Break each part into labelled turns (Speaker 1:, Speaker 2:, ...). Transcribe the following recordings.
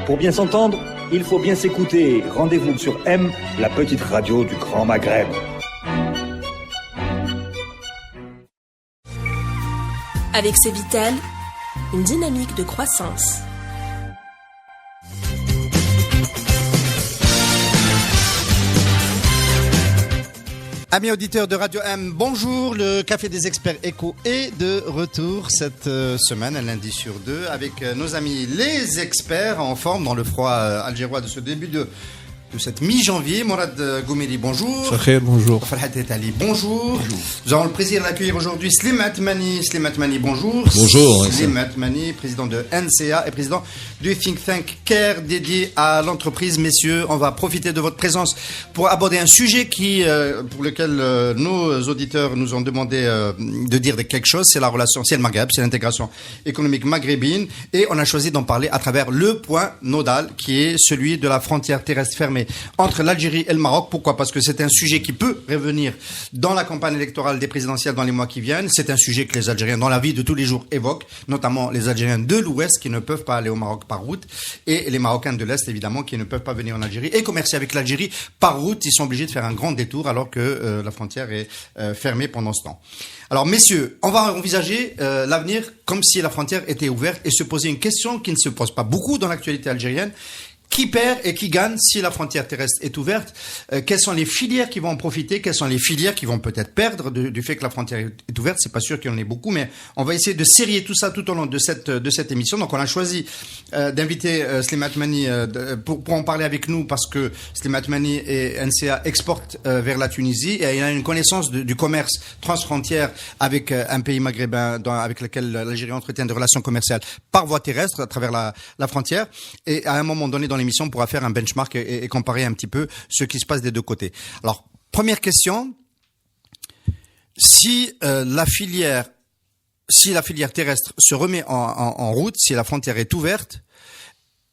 Speaker 1: Pour bien s'entendre, il faut bien s'écouter. Rendez-vous sur M, la petite radio du Grand Maghreb.
Speaker 2: Avec Cevital, une dynamique de croissance.
Speaker 3: Amis auditeurs de Radio M, bonjour. Le Café des Experts Éco est de retour cette semaine, un lundi sur deux, avec nos amis les experts en forme dans le froid algérois de ce début de cette mi-janvier. Mourad Goumeli, bonjour.
Speaker 4: Fakir, bonjour.
Speaker 3: Farhat Etali, bonjour. Nous avons le plaisir d'accueillir aujourd'hui Slim Atmani. Slim Atmani, bonjour.
Speaker 4: Bonjour.
Speaker 3: Slim Atmani, président de NCA et président du think tank CARE dédié à l'entreprise. Messieurs, on va profiter de votre présence pour aborder un sujet pour lequel nos auditeurs nous ont demandé de dire quelque chose. C'est la relation, c'est le Maghreb, c'est l'intégration économique maghrébine. Et on a choisi d'en parler à travers le point nodal qui est celui de la frontière terrestre fermée entre l'Algérie et le Maroc. Pourquoi ? Parce que c'est un sujet qui peut revenir dans la campagne électorale des présidentielles dans les mois qui viennent. C'est un sujet que les Algériens, dans la vie de tous les jours, évoquent, notamment les Algériens de l'Ouest qui ne peuvent pas aller au Maroc par route et les Marocains de l'Est, évidemment, qui ne peuvent pas venir en Algérie et commercer avec l'Algérie par route. Ils sont obligés de faire un grand détour alors que la frontière est fermée pendant ce temps. Alors, messieurs, on va envisager l'avenir comme si la frontière était ouverte et se poser une question qui ne se pose pas beaucoup dans l'actualité algérienne. Qui perd et qui gagne si la frontière terrestre est ouverte? Quelles sont les filières qui vont en profiter? Quelles sont les filières qui vont peut-être perdre du fait que la frontière est ouverte? C'est pas sûr qu'il y en ait beaucoup, mais on va essayer de serrer tout ça tout au long de cette émission. Donc on a choisi d'inviter Slim Atmani pour en parler avec nous parce que Slim Atmani et NCA exportent vers la Tunisie et il a une connaissance du commerce transfrontière avec un pays maghrébin avec lequel l'Algérie entretient des relations commerciales par voie terrestre à travers la frontière. Et à un moment donné dans l'émission, on pourra faire un benchmark et comparer un petit peu ce qui se passe des deux côtés. Alors, première question, si la filière terrestre se remet en route, si la frontière est ouverte,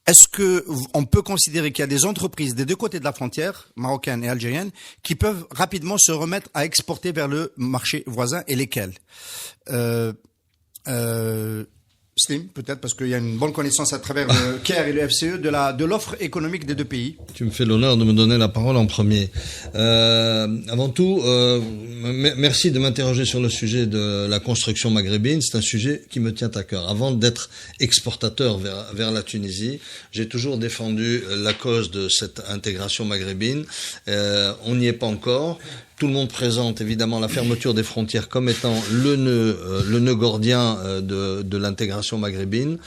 Speaker 3: est-ce que on peut considérer qu'il y a des entreprises des deux côtés de la frontière, marocaine et algérienne, qui peuvent rapidement se remettre à exporter vers le marché voisin et lesquelles? Slim, peut-être, parce qu'il y a une bonne connaissance à travers le CARE et le FCE de l'offre économique des deux pays.
Speaker 4: Tu me fais l'honneur de me donner la parole en premier. Avant tout, merci de m'interroger sur le sujet de la construction maghrébine. C'est un sujet qui me tient à cœur. Avant d'être exportateur vers la Tunisie, j'ai toujours défendu la cause de cette intégration maghrébine. On n'y est pas encore. Tout le monde présente évidemment la fermeture des frontières comme étant le nœud gordien de l'intégration maghrébine.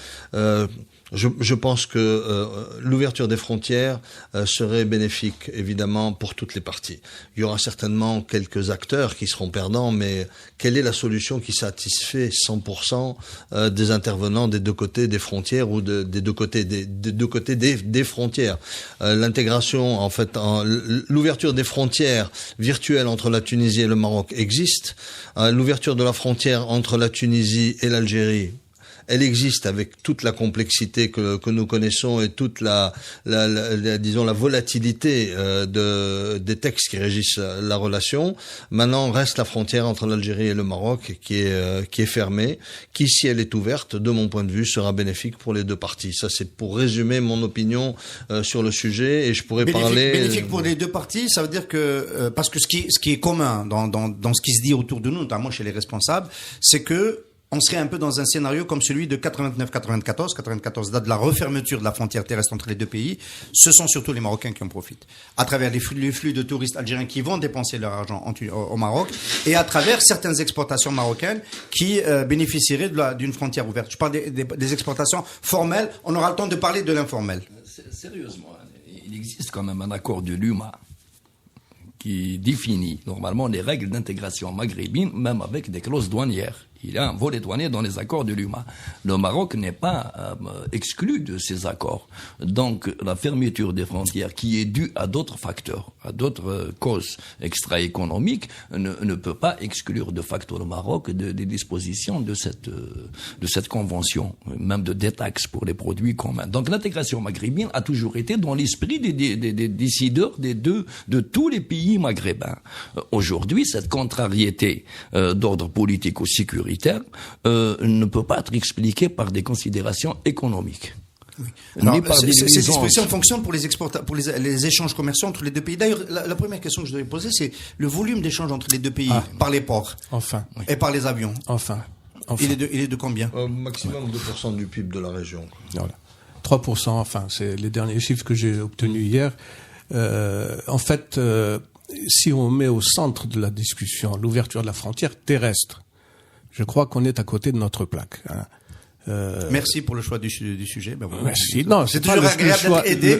Speaker 4: Je pense que l'ouverture des frontières serait bénéfique, évidemment, pour toutes les parties. Il y aura certainement quelques acteurs qui seront perdants, mais quelle est la solution qui satisfait 100% des intervenants des deux côtés des frontières ou des deux côtés des frontières? L'intégration, en fait, l'ouverture des frontières virtuelles entre la Tunisie et le Maroc existe. L'ouverture de la frontière entre la Tunisie et l'Algérie, elle existe avec toute la complexité que nous connaissons et toute disons la volatilité des textes qui régissent la relation. Maintenant, reste la frontière entre l'Algérie et le Maroc qui est fermée, qui, si elle est ouverte, de mon point de vue, sera bénéfique pour les deux parties. Ça, c'est pour résumer mon opinion sur le sujet et je pourrais parler...
Speaker 3: Bénéfique pour les deux parties, ça veut dire que... parce que ce qui est commun dans ce qui se dit autour de nous, notamment chez les responsables, c'est que on serait un peu dans un scénario comme celui de 89-94. 94 date de la refermeture de la frontière terrestre entre les deux pays. Ce sont surtout les Marocains qui en profitent. À travers les flux de touristes algériens qui vont dépenser leur argent au Maroc et à travers certaines exportations marocaines qui bénéficieraient d'une frontière ouverte. Je parle des exportations formelles. On aura le temps de parler de l'informel.
Speaker 5: Sérieusement, il existe quand même un accord de l'UMA qui définit normalement les règles d'intégration maghrébine, même avec des clauses douanières. Il y a un volet douanier dans les accords de l'UMA. Le Maroc n'est pas exclu de ces accords. Donc, la fermeture des frontières, qui est due à d'autres facteurs, à d'autres causes extra-économiques, ne peut pas exclure de facto le Maroc des dispositions de cette convention, même de détaxe pour les produits communs. Donc, l'intégration maghrébine a toujours été dans l'esprit des décideurs de tous les pays maghrébins. Aujourd'hui, cette contrariété d'ordre politique ou sécuritaire ne peut pas être expliqué par des considérations économiques. ni par des
Speaker 3: Ces
Speaker 5: nuisances.
Speaker 3: dispositions fonctionnent pour les échanges commerciaux entre les deux pays. D'ailleurs, la première question que je devais poser, c'est le volume d'échanges entre les deux pays par les ports et par les avions.
Speaker 6: Enfin.
Speaker 3: Il est de combien?
Speaker 4: Maximum 2% du PIB de la région.
Speaker 6: Voilà. 3%, enfin, c'est les derniers chiffres que j'ai obtenus hier. En fait, si on met au centre de la discussion l'ouverture de la frontière terrestre, je crois qu'on est à côté de notre plaque. Hein.
Speaker 3: Merci pour le choix du sujet. Ben voilà.
Speaker 6: Merci. Non,
Speaker 3: c'est toujours agréable d'être aidé.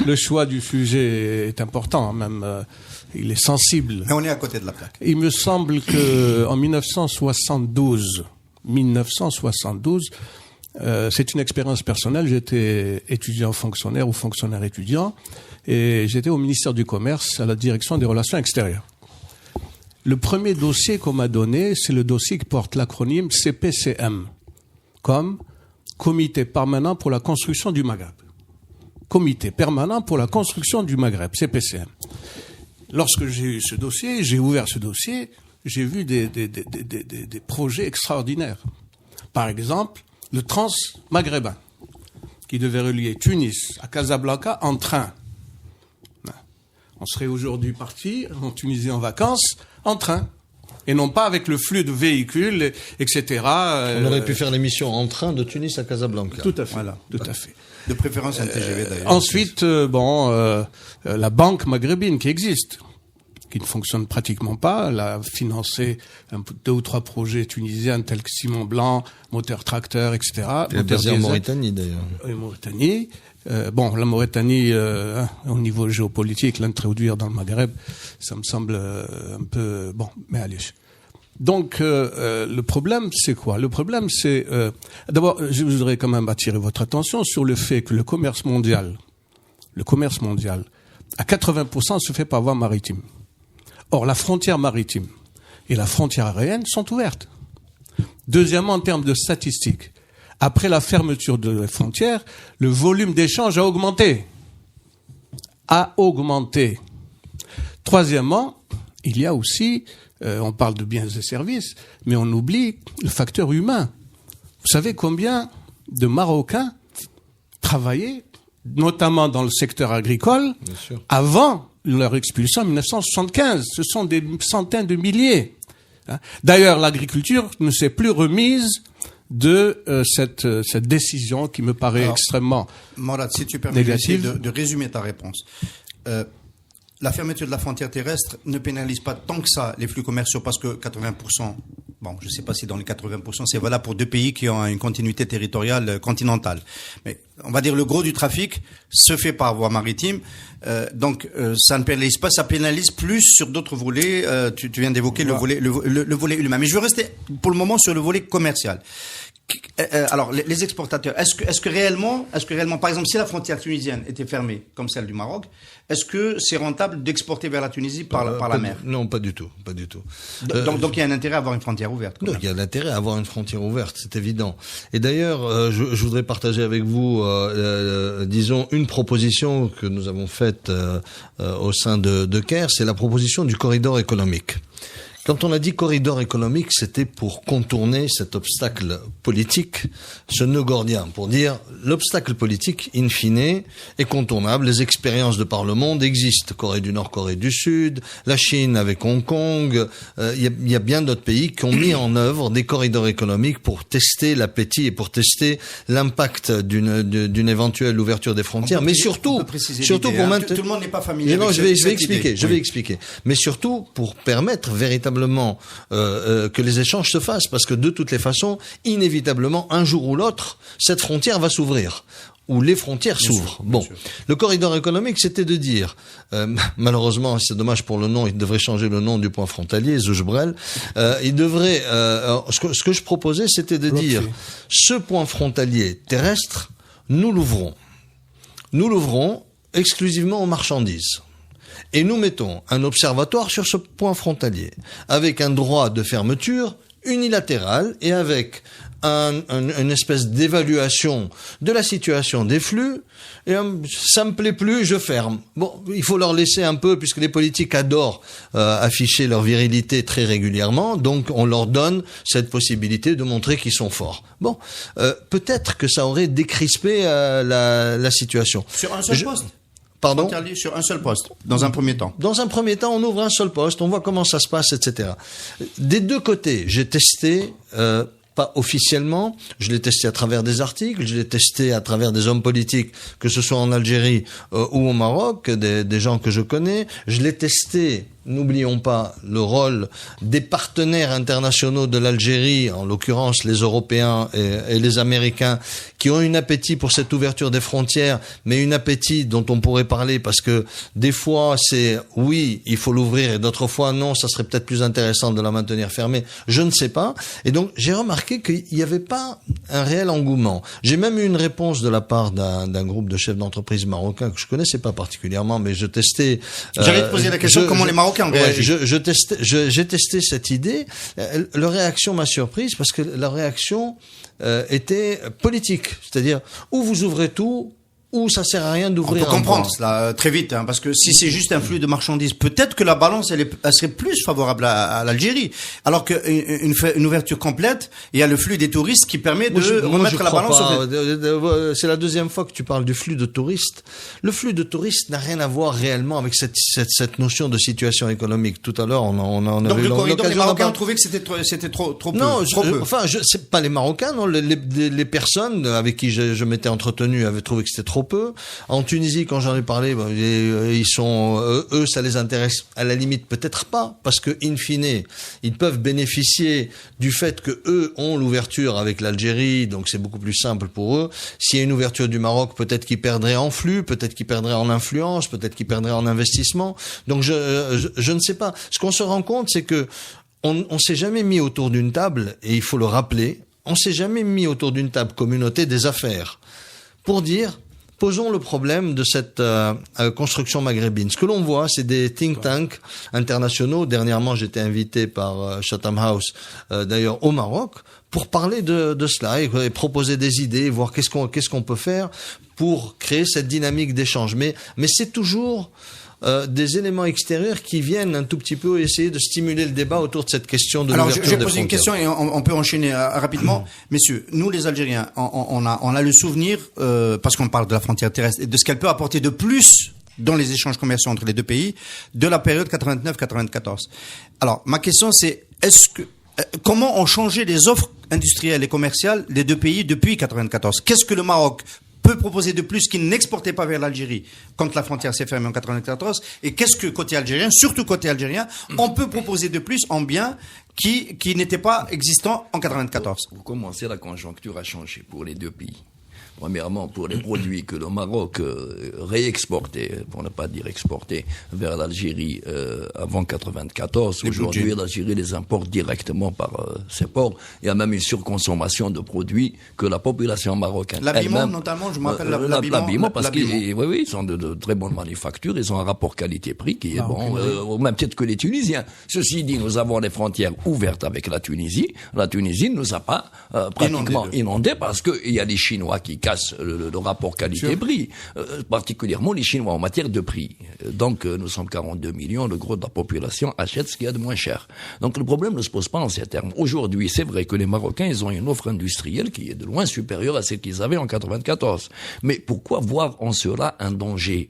Speaker 6: Le choix du sujet est important, même il est sensible.
Speaker 3: Mais on est à côté de la plaque.
Speaker 6: Il me semble que en 1972, c'est une expérience personnelle. J'étais étudiant fonctionnaire ou fonctionnaire étudiant, et j'étais au ministère du Commerce à la direction des relations extérieures. Le premier dossier qu'on m'a donné, c'est le dossier qui porte l'acronyme CPCM, comme Comité permanent pour la construction du Maghreb. Comité permanent pour la construction du Maghreb, CPCM. Lorsque j'ai eu ce dossier, j'ai ouvert ce dossier, j'ai vu des projets extraordinaires. Par exemple, le Trans-Maghrébin, qui devait relier Tunis à Casablanca en train. On serait aujourd'hui parti en Tunisie en vacances en train, et non pas avec le flux de véhicules, etc.
Speaker 4: On aurait pu faire l'émission en train de Tunis à Casablanca.
Speaker 6: Tout à fait.
Speaker 3: Voilà.
Speaker 6: Tout à fait.
Speaker 3: De préférence un TGV d'ailleurs.
Speaker 6: Ensuite, la banque maghrébine qui existe, qui ne fonctionne pratiquement pas, elle a financé 2 ou 3 projets tunisiens tels que Simon Blanc, moteur tracteur, etc.
Speaker 4: Elle est basée en Mauritanie d'ailleurs.
Speaker 6: En Mauritanie. La Mauritanie, au niveau géopolitique, l'introduire dans le Maghreb, ça me semble un peu... Bon, mais allez. Donc, le problème, c'est quoi? Le problème, c'est... D'abord, je voudrais quand même attirer votre attention sur le fait que le commerce mondial, à 80% se fait par voie maritime. Or, la frontière maritime et la frontière aérienne sont ouvertes. Deuxièmement, en termes de statistiques, après la fermeture de la frontière, le volume d'échange a augmenté. Troisièmement, il y a aussi, on parle de biens et services, mais on oublie le facteur humain. Vous savez combien de Marocains travaillaient, notamment dans le secteur agricole, avant leur expulsion en 1975. Ce sont des centaines de milliers. D'ailleurs, l'agriculture ne s'est plus remise de cette décision qui me paraît extrêmement
Speaker 3: Morad, si tu permets de résumer ta réponse. La fermeture de la frontière terrestre ne pénalise pas tant que ça les flux commerciaux parce que 80%, bon, je ne sais pas si dans les 80%, c'est valable pour 2 pays qui ont une continuité territoriale continentale. Mais on va dire le gros du trafic se fait par voie maritime. Donc ça ne pénalise pas, ça pénalise plus sur d'autres volets. Tu viens d'évoquer le volet humain. Mais je veux rester pour le moment sur le volet commercial. Alors les exportateurs, est-ce que réellement, par exemple, si la frontière tunisienne était fermée comme celle du Maroc, est-ce que c'est rentable d'exporter vers la Tunisie par la mer?
Speaker 4: Non, pas du tout.
Speaker 3: Donc il y a un intérêt à avoir une frontière ouverte.
Speaker 4: Donc il y a l'intérêt à avoir une frontière ouverte, c'est évident. Et d'ailleurs, je voudrais partager avec vous, disons, une proposition que nous avons faite au sein de Caire, c'est la proposition du corridor économique. Quand on a dit corridor économique, c'était pour contourner cet obstacle politique, ce nœud gordien, pour dire l'obstacle politique, in fine, est contournable. Les expériences de par le monde existent. Corée du Nord, Corée du Sud, la Chine avec Hong Kong. Il y a bien d'autres pays qui ont mis en œuvre des corridors économiques pour tester l'appétit et pour tester l'impact d'une éventuelle ouverture des frontières. Mais surtout pour maintenir...
Speaker 3: Tout le monde n'est pas familier.
Speaker 4: Non, je vais expliquer. Mais surtout pour permettre véritablement que les échanges se fassent, parce que de toutes les façons, inévitablement, un jour ou l'autre, cette frontière va s'ouvrir, ou les frontières s'ouvrent. Bon, le corridor économique, c'était de dire, malheureusement, c'est dommage pour le nom, il devrait changer le nom du point frontalier, Zouchbrel, il devrait, ce que je proposais, c'était de dire, ce point frontalier terrestre, nous l'ouvrons exclusivement aux marchandises. Et nous mettons un observatoire sur ce point frontalier, avec un droit de fermeture unilatérale et avec une espèce d'évaluation de la situation des flux, et ça me plaît plus, je ferme. Bon, il faut leur laisser un peu, puisque les politiques adorent afficher leur virilité très régulièrement, donc on leur donne cette possibilité de montrer qu'ils sont forts. Bon, peut-être que ça aurait décrispé la situation.
Speaker 3: Sur un seul poste.
Speaker 4: Pardon ?
Speaker 3: Sur un seul poste, dans un premier temps.
Speaker 4: Dans un premier temps, on ouvre un seul poste, on voit comment ça se passe, etc. Des deux côtés, j'ai testé... pas officiellement, je l'ai testé à travers des articles, je l'ai testé à travers des hommes politiques, que ce soit en Algérie ou au Maroc, des gens que je connais, je l'ai testé, n'oublions pas le rôle des partenaires internationaux de l'Algérie, en l'occurrence les Européens et les Américains, qui ont une appétit pour cette ouverture des frontières, mais une appétit dont on pourrait parler parce que des fois c'est oui, il faut l'ouvrir et d'autres fois non, ça serait peut-être plus intéressant de la maintenir fermée, je ne sais pas. Et donc j'ai remarqué qu'il n'y avait pas un réel engouement. J'ai même eu une réponse de la part d'un groupe de chefs d'entreprise marocains que je connaissais pas particulièrement, mais je testais...
Speaker 3: J'allais te poser la question, comment les Marocains réagissent.
Speaker 4: J'ai testé cette idée. Leur réaction m'a surprise parce que leur réaction était politique. C'est-à-dire, ou vous ouvrez tout, ou ça sert à rien d'ouvrir.
Speaker 3: On peut comprendre cela très vite, hein, parce que si c'est juste un flux de marchandises, peut-être que la balance elle serait plus favorable à l'Algérie, alors qu'une ouverture complète, il y a le flux des touristes qui permet de remettre la balance.
Speaker 4: C'est la deuxième fois que tu parles du flux de touristes. Le flux de touristes n'a rien à voir réellement avec cette notion de situation économique. Tout à l'heure, on a
Speaker 3: donc
Speaker 4: eu l'occasion.
Speaker 3: Les Marocains ont trouvé que c'était trop peu.
Speaker 4: Non, c'est pas les Marocains, non. Les personnes avec qui je m'étais entretenu avaient trouvé que c'était trop peu. En Tunisie, quand j'en ai parlé, ils sont, eux, ça les intéresse à la limite peut-être pas, parce que in fine, ils peuvent bénéficier du fait que eux ont l'ouverture avec l'Algérie, donc c'est beaucoup plus simple pour eux. S'il y a une ouverture du Maroc, peut-être qu'ils perdraient en flux, peut-être qu'ils perdraient en influence, peut-être qu'ils perdraient en investissement. Donc je ne sais pas. Ce qu'on se rend compte, c'est que on s'est jamais mis autour d'une table, et il faut le rappeler, on s'est jamais mis autour d'une table communauté des affaires pour dire posons le problème de cette construction maghrébine. Ce que l'on voit, c'est des think tanks internationaux. Dernièrement, j'étais invité par Chatham House, d'ailleurs au Maroc, pour parler de cela et proposer des idées, voir qu'est-ce qu'on peut faire pour créer cette dynamique d'échange. Mais c'est toujours des éléments extérieurs qui viennent un tout petit peu essayer de stimuler le débat autour de cette question de l'ouverture des frontières. Alors, je vais poser une question
Speaker 3: et on peut enchaîner rapidement. Messieurs, nous les Algériens, on a le souvenir, parce qu'on parle de la frontière terrestre, et de ce qu'elle peut apporter de plus dans les échanges commerciaux entre les deux pays, de la période 89-94. Alors, ma question c'est, comment ont changé les offres industrielles et commerciales des deux pays depuis 94? Qu'est-ce que le Maroc peut proposer de plus qu'il n'exportait pas vers l'Algérie quand la frontière s'est fermée en 94? Et qu'est-ce que côté algérien, surtout côté algérien, on peut proposer de plus en biens qui n'étaient pas existants en 94?
Speaker 5: Pour commencer, la conjoncture a changé pour les deux pays. Premièrement, pour les produits que le Maroc réexportait, pour ne pas dire exportait, vers l'Algérie avant 94. Aujourd'hui, l'Algérie les importe directement par ses ports. Il y a même une surconsommation de produits que la population marocaine
Speaker 3: l'habillement, notamment, je me rappelle l'habillement.
Speaker 5: Parce qu'ils ils sont de très bonnes manufactures, ils ont un rapport qualité-prix qui est bon, au même titre que les Tunisiens. Ceci dit, nous avons les frontières ouvertes avec la Tunisie. La Tunisie ne nous a pas pratiquement inondés parce qu'il y a des Chinois qui casse le rapport qualité-prix, particulièrement les Chinois en matière de prix. Donc nous sommes 42 millions, le gros de la population achète ce qu'il y a de moins cher. Donc le problème ne se pose pas en ces termes. Aujourd'hui, c'est vrai que les Marocains, ils ont une offre industrielle qui est de loin supérieure à celle qu'ils avaient en 94. Mais pourquoi voir en cela un danger?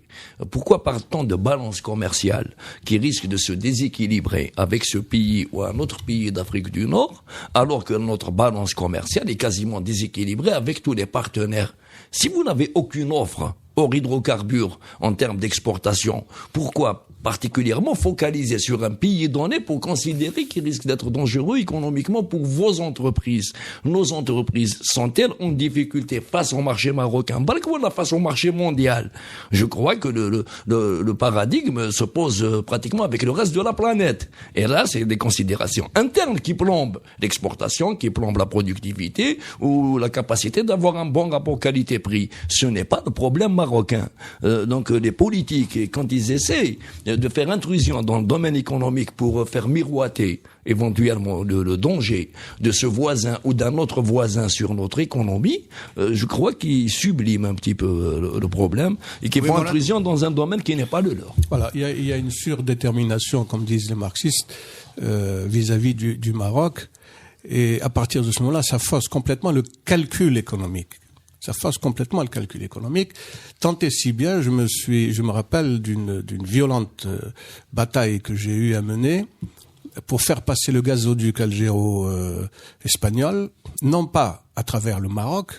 Speaker 5: Pourquoi part-on de balance commerciale qui risque de se déséquilibrer avec ce pays ou un autre pays d'Afrique du Nord, alors que notre balance commerciale est quasiment déséquilibrée avec tous les partenaires? Si vous n'avez aucune offre hors hydrocarbures en termes d'exportation, pourquoi particulièrement focaliser sur un pays donné pour considérer qu'il risque d'être dangereux économiquement pour vos entreprises? Nos entreprises sont-elles en difficulté face au marché marocain, face au marché mondial? Je crois que le paradigme se pose pratiquement avec le reste de la planète. Et là, c'est des considérations internes qui plombent l'exportation, qui plombent la productivité ou la capacité d'avoir un bon rapport qualité-prix. Ce n'est pas le problème marocain. Marocains, donc les politiques, et quand ils essaient de faire intrusion dans le domaine économique pour faire miroiter éventuellement le danger de ce voisin ou d'un autre voisin sur notre économie, je crois qu'ils subliment un petit peu le problème et qu'ils font intrusion dans un domaine qui n'est pas le leur.
Speaker 6: Voilà, il y a une surdétermination, comme disent les marxistes, vis-à-vis du Maroc. Et à partir de ce moment-là, ça fausse complètement le calcul économique. Ça fausse complètement le calcul économique. Tant et si bien, je me rappelle d'une violente bataille que j'ai eu à mener pour faire passer le gazoduc algéro-espagnol, non pas à travers le Maroc,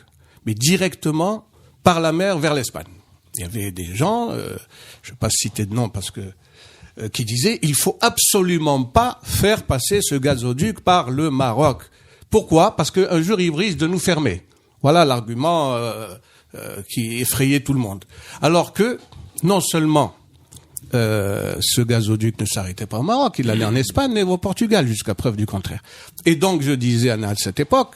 Speaker 6: mais directement par la mer vers l'Espagne. Il y avait des gens, je ne vais pas citer de nom parce que qui disaient il faut absolument pas faire passer ce gazoduc par le Maroc. Pourquoi ? Parce qu'un jour ils risquent de nous fermer. Voilà l'argument qui effrayait tout le monde. Alors que non seulement ce gazoduc ne s'arrêtait pas au Maroc, il allait en Espagne et au Portugal jusqu'à preuve du contraire. Et donc je disais à cette époque,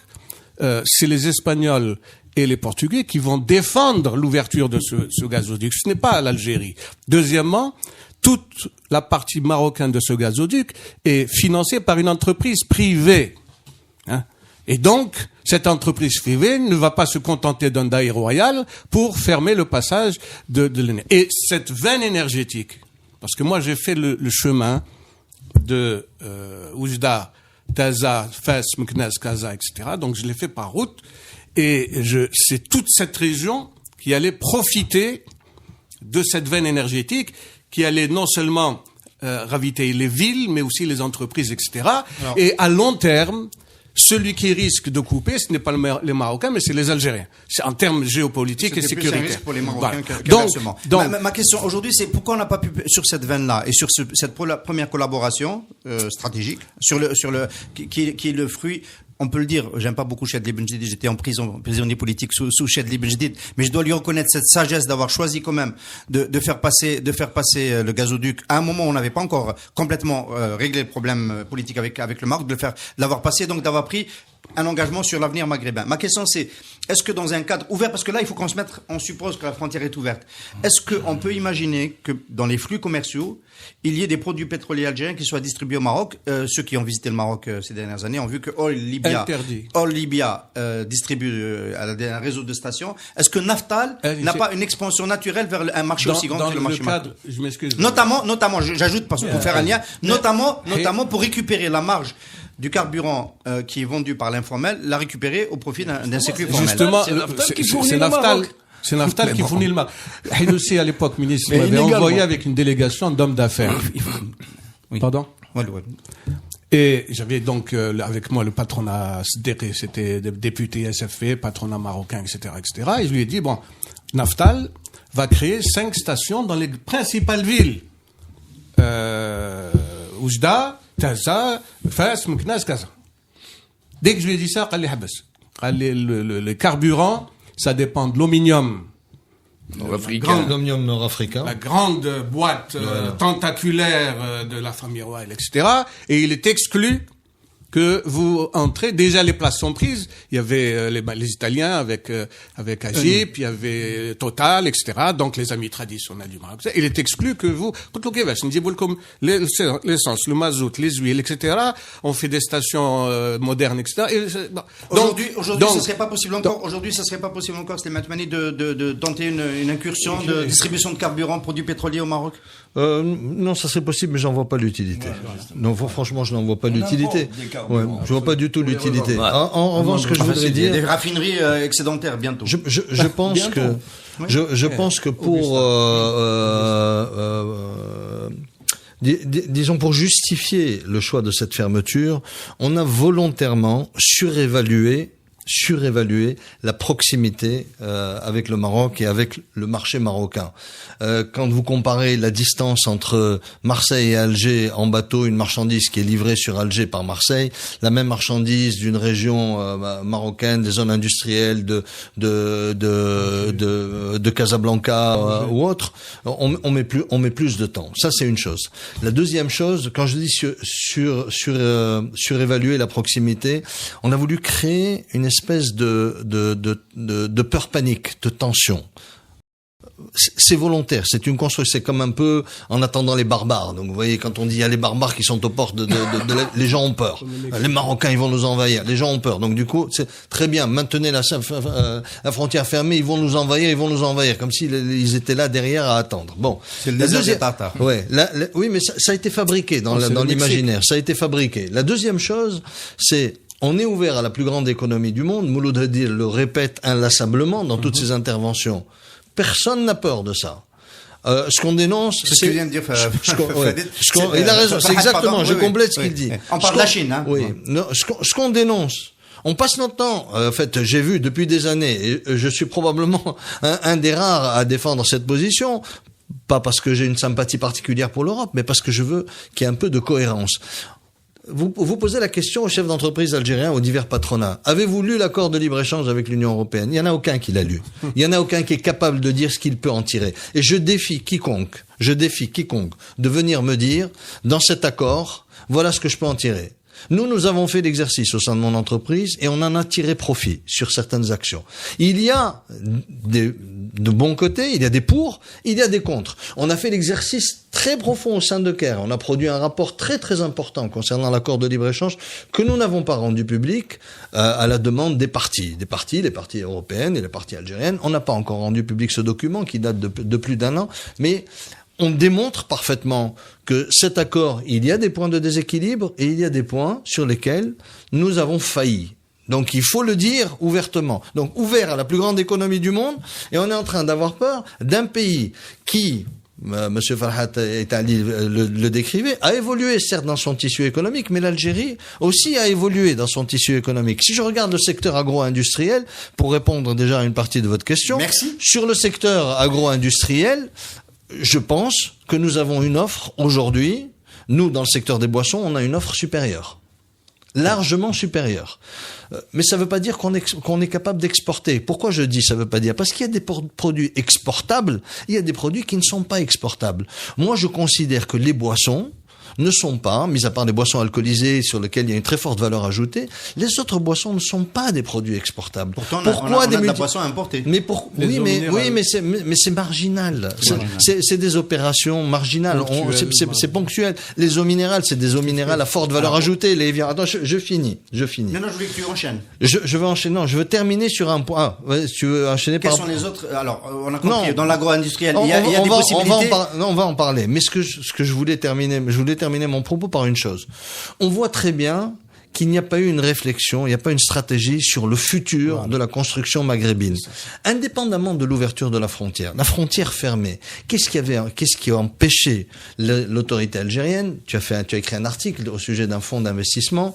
Speaker 6: c'est les Espagnols et les Portugais qui vont défendre l'ouverture de ce gazoduc. Ce n'est pas l'Algérie. Deuxièmement, toute la partie marocaine de ce gazoduc est financée par une entreprise privée. Hein. Et donc, cette entreprise privée ne va pas se contenter d'un daï royal pour fermer le passage de l'énergie. Et cette veine énergétique, parce que moi j'ai fait le chemin de Oujda, Taza, Fès, Meknès, Kaza, etc. Donc je l'ai fait par route. Et c'est toute cette région qui allait profiter de cette veine énergétique qui allait non seulement ravitailler les villes, mais aussi les entreprises, etc. Alors, et à long terme, celui qui risque de couper, ce n'est pas les Marocains, mais c'est les Algériens. C'est en termes géopolitiques et sécuritaires. C'est un risque
Speaker 3: pour les Marocains qu'inversement. Donc, ma question aujourd'hui, c'est pourquoi on n'a pas pu, sur cette veine-là, et sur cette première collaboration stratégique, qui est le fruit... On peut le dire, j'aime pas beaucoup Chadli Benjedid, j'étais en prisonnier politique sous Chadli Benjedid, mais je dois lui reconnaître cette sagesse d'avoir choisi quand même de faire passer le gazoduc à un moment où on n'avait pas encore complètement réglé le problème politique avec le Maroc, de l'avoir passé, donc d'avoir pris un engagement sur l'avenir maghrébin. Ma question c'est, est-ce que dans un cadre ouvert, parce que là il faut qu'on se mette, on suppose que la frontière est ouverte, est-ce qu'on peut imaginer que dans les flux commerciaux, il y ait des produits pétroliers algériens qui soient distribués au Maroc? Ceux qui ont visité le Maroc ces dernières années ont vu que Oil Libya distribue un réseau de stations. Est-ce que Naftal n'a pas une expansion naturelle vers un marché aussi grand que le marché marocain?
Speaker 6: Je m'excuse.
Speaker 3: Notamment, j'ajoute parce pour faire un lien, notamment pour récupérer la marge du carburant qui est vendu par l'informel, la récupérer au profit d'un circuit formel.
Speaker 6: Justement, c'est Naftal qui fournit le Maroc. Haïdoussi, à l'époque, ministre, m'avait envoyé avec une délégation d'hommes d'affaires. Oui. Pardon? Oui. Et j'avais donc avec moi le patronat SDR, c'était député SFP, patronat marocain, etc., etc. Et je lui ai dit, bon, Naftal va créer 5 stations dans les principales villes. Oujda, Taza, Fès, Meknès, Kaza. Dès que je lui ai dit ça, le carburant, ça dépend de l'ominium
Speaker 4: nord-africain.
Speaker 6: La grande boîte tentaculaire de la famille royale, etc. Et il est exclu que vous entrez. Déjà, les places sont prises. Il y avait les Italiens avec Agip, il y avait Total, etc. Donc, les amis traditionnels du Maroc. Il est exclu que vous, l'essence, le mazout, les huiles, etc. On fait des stations modernes, etc.
Speaker 3: Aujourd'hui, ça serait pas possible encore. Aujourd'hui, ça serait pas possible encore, c'était Matmani, de tenter une incursion de distribution de carburant produits pétroliers au Maroc.
Speaker 4: Non, ça serait possible, mais j'en vois pas l'utilité. Non, franchement, je n'en vois pas l'utilité. Ouais, je vois pas du tout l'utilité. En revanche, ce que je voudrais dire,
Speaker 3: des raffineries excédentaires bientôt.
Speaker 4: Je pense que je pense que pour disons pour justifier le choix de cette fermeture, on a volontairement surévalué la proximité avec le Maroc et avec le marché marocain. Quand vous comparez la distance entre Marseille et Alger en bateau, une marchandise qui est livrée sur Alger par Marseille, la même marchandise d'une région marocaine, des zones industrielles de Casablanca ou autre, on met plus de temps. Ça, c'est une chose. La deuxième chose, quand je dis surévaluer la proximité, on a voulu créer une espèce de peur panique, de tension. c'est volontaire, c'est une construction, c'est comme un peu en attendant les barbares. Donc vous voyez, quand on dit il y a les barbares qui sont aux portes les gens ont peur. Les Marocains, ils vont nous envahir. Les gens ont peur. Donc du coup, c'est très bien, maintenez la frontière fermée, ils vont nous envahir, comme s'ils étaient là derrière à attendre. Bon.
Speaker 3: C'est le désert des Tartares.
Speaker 4: Ouais, oui, mais ça a été fabriqué dans l'imaginaire. Ça a été fabriqué. La deuxième chose, c'est on est ouvert à la plus grande économie du monde. Mouloud Hadi le répète inlassablement dans toutes ses interventions. Personne n'a peur de ça. Ce qu'on dénonce,
Speaker 3: c'est ce que vient de dire.
Speaker 4: Il a raison. C'est exactement. Je complète ce qu'il dit.
Speaker 3: On parle de la Chine, hein.
Speaker 4: Oui. Non, ce qu'on dénonce. On passe notre temps. En fait, j'ai vu depuis des années. Et je suis probablement un des rares à défendre cette position. Pas parce que j'ai une sympathie particulière pour l'Europe, mais parce que je veux qu'il y ait un peu de cohérence. Vous posez la question aux chefs d'entreprise algériens, aux divers patronats. Avez-vous lu l'accord de libre-échange avec l'Union européenne? Il n'y en a aucun qui l'a lu. Il n'y en a aucun qui est capable de dire ce qu'il peut en tirer. Et je défie quiconque de venir me dire, dans cet accord, voilà ce que je peux en tirer. Nous avons fait l'exercice au sein de mon entreprise et on en a tiré profit sur certaines actions. Il y a de bons côtés, il y a des pour, il y a des contre. On a fait l'exercice très profond au sein de Caire. On a produit un rapport très très important concernant l'accord de libre-échange que nous n'avons pas rendu public à la demande des parties. Les parties européennes et les parties algériennes. On n'a pas encore rendu public ce document qui date de plus d'un an, mais on démontre parfaitement que cet accord, il y a des points de déséquilibre et il y a des points sur lesquels nous avons failli. Donc il faut le dire ouvertement. Donc ouvert à la plus grande économie du monde, et on est en train d'avoir peur d'un pays qui, Monsieur Farhat Etali le décrivait, a évolué certes dans son tissu économique, mais l'Algérie aussi a évolué dans son tissu économique. Si je regarde le secteur agro-industriel, pour répondre déjà à une partie de votre question,
Speaker 3: merci.
Speaker 4: Sur le secteur agro-industriel, je pense que nous avons une offre aujourd'hui, nous dans le secteur des boissons, on a une offre supérieure, largement supérieure. Mais ça ne veut pas dire qu'on est capable d'exporter. Pourquoi je dis ça ne veut pas dire? Parce qu'il y a des produits exportables, il y a des produits qui ne sont pas exportables. Moi, je considère que les boissons ne sont pas, mis à part les boissons alcoolisées sur lesquelles il y a une très forte valeur ajoutée, les autres boissons ne sont pas des produits exportables.
Speaker 3: Pourtant, on a de la boisson importée.
Speaker 4: Mais c'est marginal. C'est des opérations marginales. C'est ponctuel. Les eaux minérales, c'est des eaux minérales à forte valeur ajoutée. Attends, je finis.
Speaker 3: Non, je voulais que tu enchaînes.
Speaker 4: Je vais enchaîner. Non, je veux terminer sur un point. Tu veux enchaîner
Speaker 3: par rapport... Quels sont les autres? Alors, on a compris, dans l'agro-industriel, il y a des possibilités.
Speaker 4: On va en parler. Mais ce que je voulais terminer mon propos par une chose. On voit très bien qu'il n'y a pas eu une réflexion, il n'y a pas une stratégie sur le futur de la construction maghrébine. Indépendamment de l'ouverture de la frontière fermée, qu'est-ce qui a empêché l'autorité algérienne? Tu as écrit un article au sujet d'un fonds d'investissement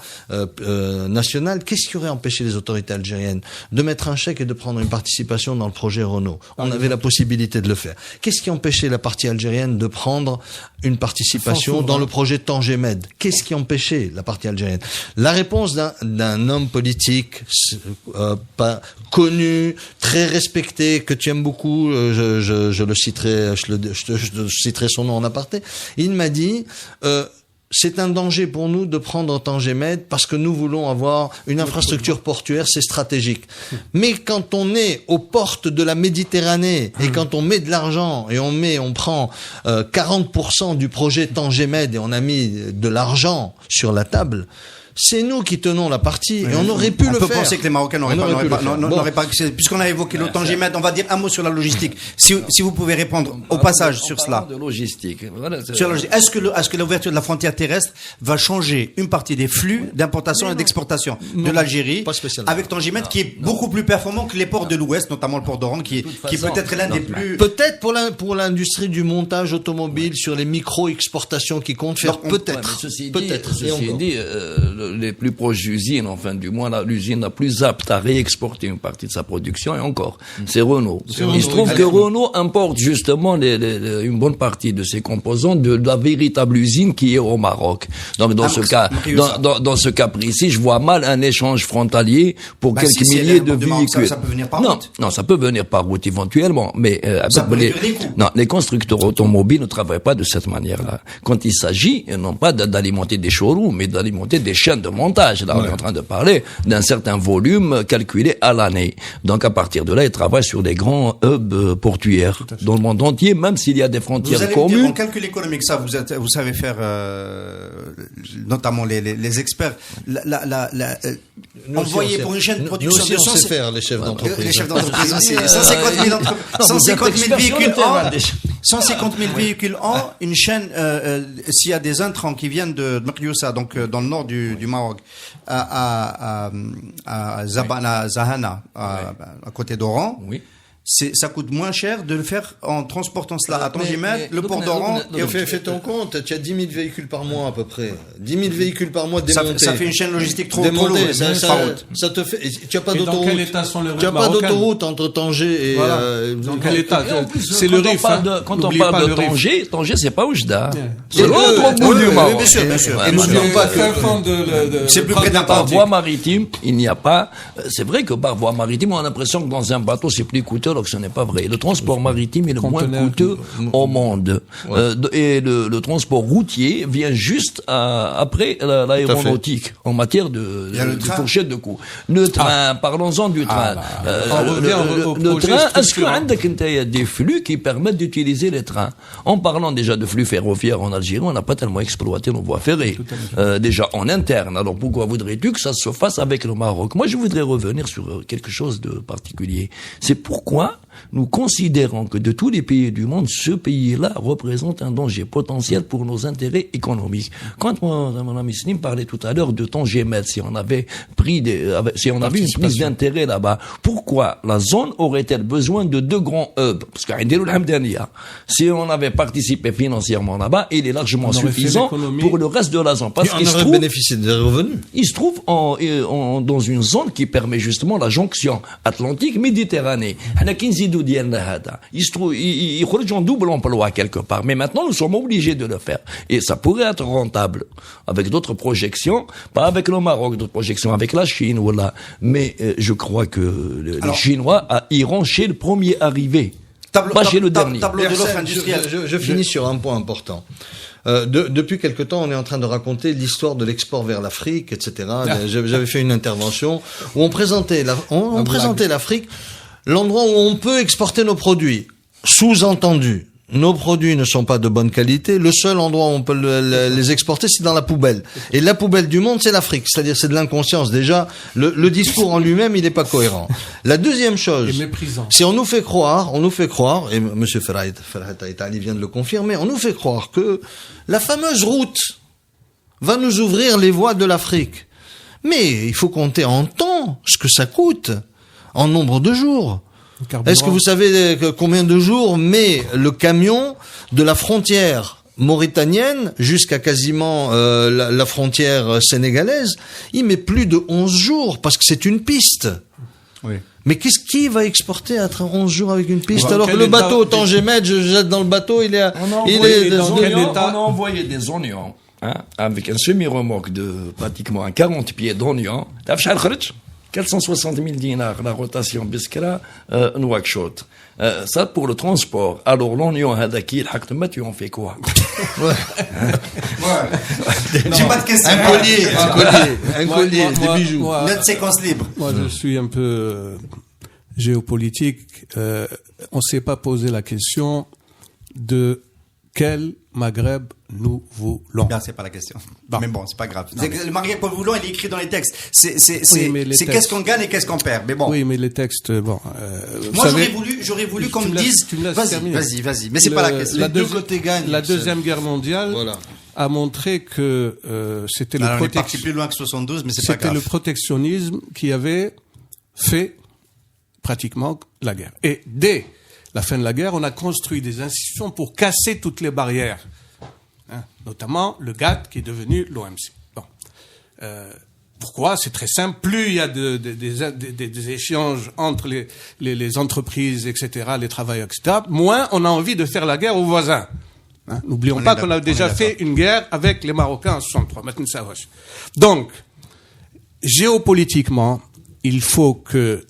Speaker 4: national. Qu'est-ce qui aurait empêché les autorités algériennes de mettre un chèque et de prendre une participation dans le projet Renault? On avait la possibilité de le faire. Qu'est-ce qui empêchait la partie algérienne de prendre une participation dans le projet Tangemed? Qu'est-ce qui empêchait la partie algérienne? La réponse d'un homme politique pas connu, très respecté, que tu aimes beaucoup, je le citerai, je citerai son nom en aparté. Il m'a dit c'est un danger pour nous de prendre Tangemed parce que nous voulons avoir une infrastructure portuaire, c'est stratégique. Mais quand on est aux portes de la Méditerranée et quand on met de l'argent et on prend 40% du projet Tangemed et on a mis de l'argent sur la table, c'est nous qui tenons la partie et on aurait pu le faire. On peut
Speaker 3: penser que les Marocains n'auraient pas, puisqu'on a évoqué le Tangemed, on va dire un mot sur la logistique. Si vous pouvez répondre au passage sur cela.
Speaker 5: De logistique. Voilà,
Speaker 3: est-ce que l'ouverture de la frontière terrestre va changer une partie des flux d'importation et d'exportation de l'Algérie avec Tangemed qui est beaucoup plus performant que les ports de l'Ouest, notamment le port d'Oran qui peut être l'un des plus...
Speaker 4: Peut-être pour l'industrie du montage automobile sur les micro-exportations qui comptent faire, peut-être.
Speaker 5: Ceci dit, les plus proches usines, enfin du moins l'usine la plus apte à réexporter une partie de sa production, et encore, c'est Renault. Il se trouve que Renault importe justement une bonne partie de ses composants de la véritable usine qui est au Maroc. Donc dans ce cas précis, je vois mal un échange frontalier pour quelques milliers de véhicules.
Speaker 3: Ça peut venir par route.
Speaker 5: Non, ça peut venir par route éventuellement, mais les constructeurs automobiles ne travaillent pas de cette manière-là. Quand il s'agit non pas d'alimenter des showrooms, mais d'alimenter des chaînes chaîne de montage. Là, on est en train de parler d'un certain volume calculé à l'année. Donc, à partir de là, ils travaillent sur des grands hubs portuaires dans le monde entier, même s'il y a des frontières
Speaker 3: vous allez
Speaker 5: communes.
Speaker 3: Me dire, en calcul économique, ça, vous savez faire, notamment les experts, envoyer pour une chaîne de production
Speaker 4: nous aussi, on sait faire, les chefs d'entreprise.
Speaker 3: Les chefs d'entreprise aussi. 150 000 véhicules an. 150 000 véhicules an, une chaîne, s'il y a des intrants qui viennent de Meklioussa, donc dans le nord du Maroc, à Zahana, à côté d'Oran.
Speaker 5: Oui.
Speaker 3: Ça coûte moins cher de le faire en transportant cela à Tangimet, le port d'Oran.
Speaker 4: Fais ton compte, tu as 10 000 véhicules par mois à peu près. 10 000 véhicules par mois démontés.
Speaker 3: Ça fait une chaîne logistique trop lourde.
Speaker 4: Ça te fait. Tu n'as pas d'autoroute.
Speaker 6: Dans quel état sont les routes
Speaker 4: Tu n'as pas d'autoroute entre Tanger et.
Speaker 6: Voilà. Dans quel état
Speaker 5: C'est le Rif. Quand on parle de Tanger, c'est pas Oujda. C'est l'autre bout du Maroc.
Speaker 3: Bien sûr.
Speaker 4: Et n'oublions pas que
Speaker 3: c'est plus près d'un
Speaker 5: par voie maritime, il n'y a pas. C'est vrai que par voie maritime, on a l'impression que dans un bateau, c'est plus coûteux. Alors que ce n'est pas vrai. Le transport maritime est le moins coûteux au monde. Et le transport routier vient juste après l'aéronautique en matière de fourchette de coûts. Le train, parlons-en du train. Le train, est-ce qu'il y a des flux qui permettent d'utiliser les trains? En parlant déjà de flux ferroviaires en Algérie, on n'a pas tellement exploité nos voies ferrées. Déjà en interne. Alors pourquoi voudrais-tu que ça se fasse avec le Maroc? Moi, je voudrais revenir sur quelque chose de particulier. C'est pourquoi nous considérons que de tous les pays du monde, ce pays-là représente un danger potentiel pour nos intérêts économiques. Quand mon ami Slim parlait tout à l'heure de Tangimet, si on avait une prise d'intérêt là-bas, pourquoi la zone aurait-elle besoin de 2 grands hubs? Parce qu'à si on avait participé financièrement là-bas, il est largement suffisant pour le reste de la zone. Parce qu'il
Speaker 4: aurait bénéficié des revenus.
Speaker 5: Il se trouve dans une zone qui permet justement la jonction Atlantique-Méditerranée. Il se trouve, il en double emploi quelque part. Mais maintenant, nous sommes obligés de le faire. Et ça pourrait être rentable avec d'autres projections, pas avec le Maroc, d'autres projections avec la Chine, voilà. Mais je crois que les Chinois iront chez le premier arrivé. Pas chez le dernier.
Speaker 4: Je finis sur un point important. Depuis quelque temps, on est en train de raconter l'histoire de l'export vers l'Afrique, etc. J'avais fait une intervention où on présentait l'Afrique, l'endroit où on peut exporter nos produits. Sous-entendu, nos produits ne sont pas de bonne qualité. Le seul endroit où on peut les exporter, c'est dans la poubelle. Et la poubelle du monde, c'est l'Afrique. C'est-à-dire, c'est de l'inconscience. Déjà, le discours en lui-même, il n'est pas cohérent. La deuxième chose, c'est on nous fait croire, et monsieur Ferhat Aitali vient de le confirmer, on nous fait croire que la fameuse route va nous ouvrir les voies de l'Afrique. Mais il faut compter en temps ce que ça coûte, en nombre de jours. Est-ce que vous savez combien de jours met le camion de la frontière mauritanienne jusqu'à quasiment la frontière sénégalaise? Il met plus de 11 jours parce que c'est une piste. Oui. Mais qui va exporter à 11 jours avec une piste alors que le bateau, Tangimet, je jette dans le bateau, on
Speaker 5: a envoyé des oignons, avec un semi-remorque de pratiquement 40 pieds d'oignons. 460 000 dinars, la rotation Biskra, Nouakchott. Ça pour le transport. Alors l'oignon hadaki, le haktemat, tu en fais quoi?
Speaker 3: J'ai pas de question.
Speaker 4: Un collier, des bijoux.
Speaker 3: Notre séquence libre.
Speaker 6: Moi, je suis un peu géopolitique. On s'est pas posé la question de quel Maghreb nous voulons.
Speaker 3: Non, c'est pas la question. Bon. Mais bon, c'est pas grave. Le Maghreb que nous voulons, il est écrit dans les textes. C'est qu'est-ce qu'on gagne et qu'est-ce qu'on perd. Mais bon.
Speaker 6: Oui, mais les textes, bon.
Speaker 3: Moi, j'aurais voulu qu'on me dise. Vas-y. Mais c'est pas la question.
Speaker 6: Les deux côtés gagnent. La Deuxième Guerre mondiale a montré que c'était le
Speaker 3: on est parti plus loin que 72, mais c'est pas grave.
Speaker 6: C'était le protectionnisme qui avait fait pratiquement la guerre. Et dès la fin de la guerre, on a construit des institutions pour casser toutes les barrières, notamment le GATT qui est devenu l'OMC. Bon. Pourquoi? C'est très simple. Plus il y a des échanges entre les entreprises, etc., les travailleurs, etc., moins on a envie de faire la guerre aux voisins. N'oublions pas qu'on a déjà fait une guerre avec les Marocains en 63. Maintenant, ça va. Donc, géopolitiquement, il faut que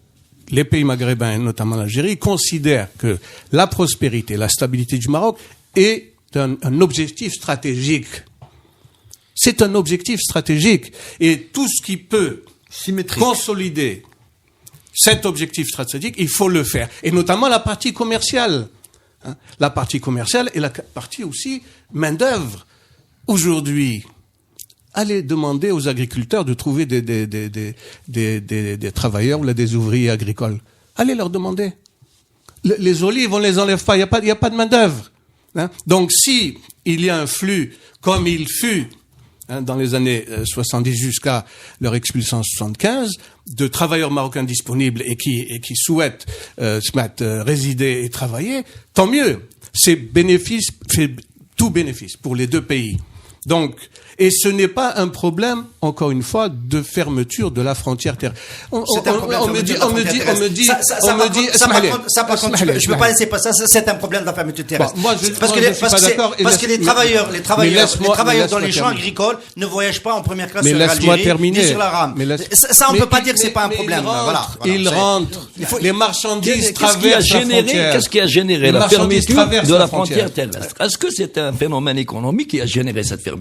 Speaker 6: les pays maghrébins, notamment l'Algérie, considèrent que la prospérité, la stabilité du Maroc est un objectif stratégique. C'est un objectif stratégique. Et tout ce qui peut consolider cet objectif stratégique, il faut le faire. Et notamment la partie commerciale. La partie commerciale et la partie aussi main-d'œuvre. Aujourd'hui, allez demander aux agriculteurs de trouver des travailleurs ou des ouvriers agricoles. Allez leur demander. Les olives, on les enlève pas. Il y a pas de main-d'œuvre. Donc, si il y a un flux comme il fut dans les années 70 jusqu'à leur expulsion en 75, de travailleurs marocains disponibles et qui souhaitent se mettre résider et travailler, tant mieux. C'est tout bénéfice pour les deux pays. Donc, et ce n'est pas un problème, encore une fois, de fermeture de la frontière terrestre. On me dit,
Speaker 3: je peux pas laisser passer ça, c'est un problème de la fermeture terrestre. Parce que les travailleurs dans les champs agricoles ne voyagent pas en première classe sur l'Algérie, ni sur la rame. Ça, on peut pas dire que c'est pas un problème.
Speaker 6: Ils rentrent. Les marchandises traversent la frontière.
Speaker 5: Qu'est-ce qui a généré la fermeture de la frontière terrestre? Est-ce que c'est un phénomène économique qui a généré cette fermeture?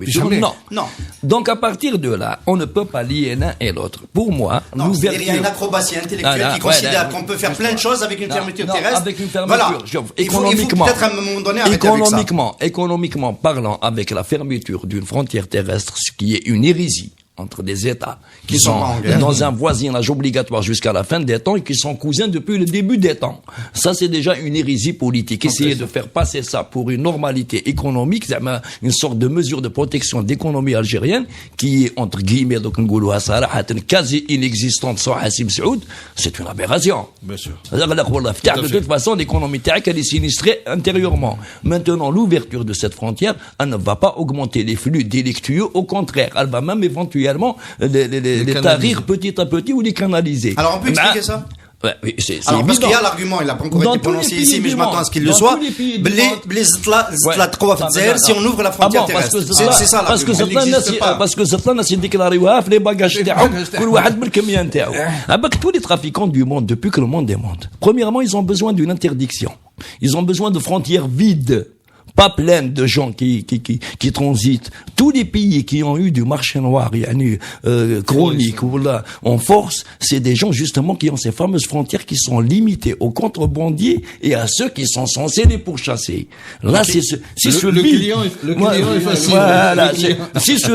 Speaker 3: Non.
Speaker 5: Donc à partir de là, on ne peut pas lier l'un et l'autre. Pour moi,
Speaker 3: il y a une acrobatie intellectuelle qui considère qu'on peut faire plein de choses avec une fermeture terrestre.
Speaker 5: Avec une fermeture.
Speaker 3: Voilà. Économiquement, peut-être à un moment donné arrêter avec ça.
Speaker 5: Économiquement parlant, avec la fermeture d'une frontière terrestre, ce qui est une hérésie entre des États qui sont dans un voisinage obligatoire jusqu'à la fin des temps et qui sont cousins depuis le début des temps. Ça, c'est déjà une hérésie politique. Essayer de faire passer ça pour une normalité économique, une sorte de mesure de protection d'économie algérienne qui est, entre guillemets, donc quasi inexistante sans Hassim Saoud, c'est une aberration.
Speaker 4: Bien sûr.
Speaker 5: De toute façon, l'économie terrestre, elle est sinistrée intérieurement. Maintenant, l'ouverture de cette frontière, elle ne va pas augmenter les flux délictueux. Au contraire, elle va même éventuellement les tarir petit à petit ou les canaliser.
Speaker 3: Alors on peut expliquer ça?
Speaker 5: Oui, c'est
Speaker 3: alors, parce
Speaker 5: évident.
Speaker 3: qu'il y a l'argument, il n'a pas encore été prononcé ici, mais je m'attends à ce qu'il le soit. Les si on ouvre la frontière terrestre. C'est ça l'argument.
Speaker 5: Parce que certains s'est déclaré les bagages avec tous les trafiquants du monde, depuis que le monde est monde. Premièrement, ils ont besoin d'une interdiction. Ils ont besoin de frontières vides. Pas pleine de gens qui transitent. Tous les pays qui ont eu du marché noir, chronique ou là, en force, c'est des gens justement qui ont ces fameuses frontières qui sont limitées aux contrebandiers et à ceux qui sont censés les pourchasser. Là, c'est ce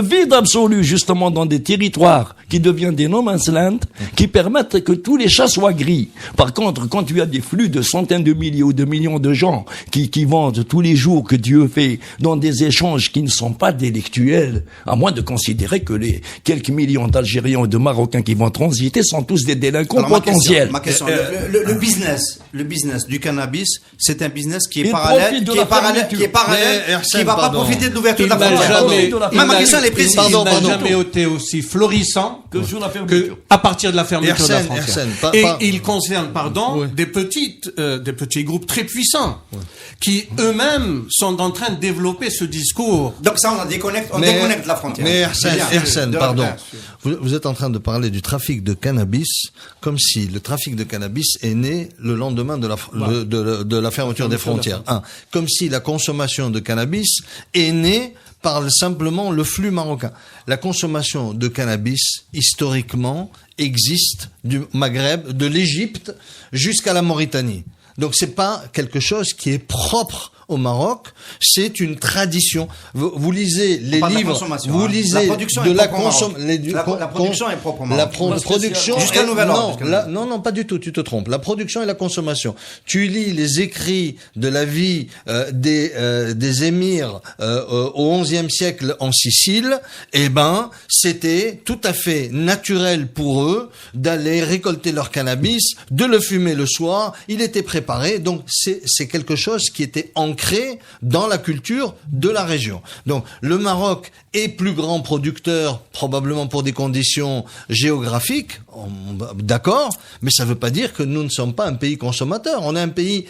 Speaker 5: vide absolu justement dans des territoires qui deviennent des no man's land, qui permettent que tous les chats soient gris. Par contre, quand tu as des flux de centaines de milliers ou de millions de gens qui vendent tous les jours que Dieu fait dans des échanges qui ne sont pas délictuels, à moins de considérer que les quelques millions d'Algériens ou de Marocains qui vont transiter sont tous des délinquants potentiels.
Speaker 3: Ma question, le business du cannabis, c'est un business qui est parallèle, qui va pas profiter de l'ouverture de la frontière. Ma question, elle est précise.
Speaker 6: Il n'a jamais été aussi florissant que à partir de la fermeture de la frontière. Et il concerne, des petits groupes très puissants qui eux-mêmes sont en train de développer ce discours.
Speaker 3: Donc ça, on déconnecte de la frontière.
Speaker 4: Mais Arsène, pardon. Vous êtes en train de parler du trafic de cannabis comme si le trafic de cannabis est né le lendemain de la fermeture des frontières. Comme si la consommation de cannabis est née par simplement le flux marocain. La consommation de cannabis, historiquement, existe du Maghreb, de l'Égypte jusqu'à la Mauritanie. Donc c'est pas quelque chose qui est propre au Maroc, c'est une tradition. Vous lisez les livres, vous lisez de la consommation.
Speaker 3: La production est propre au Maroc.
Speaker 4: La production
Speaker 3: jusqu'à nouvel ordre.
Speaker 4: Non, pas du tout, tu te trompes. La production et la consommation. Tu lis les écrits de la vie des émirs au XIe siècle en Sicile, c'était tout à fait naturel pour eux d'aller récolter leur cannabis, de le fumer le soir, il était préparé, donc c'est quelque chose qui était ancré dans la culture de la région. Donc le Maroc est plus grand producteur, probablement pour des conditions géographiques, d'accord, mais ça veut pas dire que nous ne sommes pas un pays consommateur. On est un pays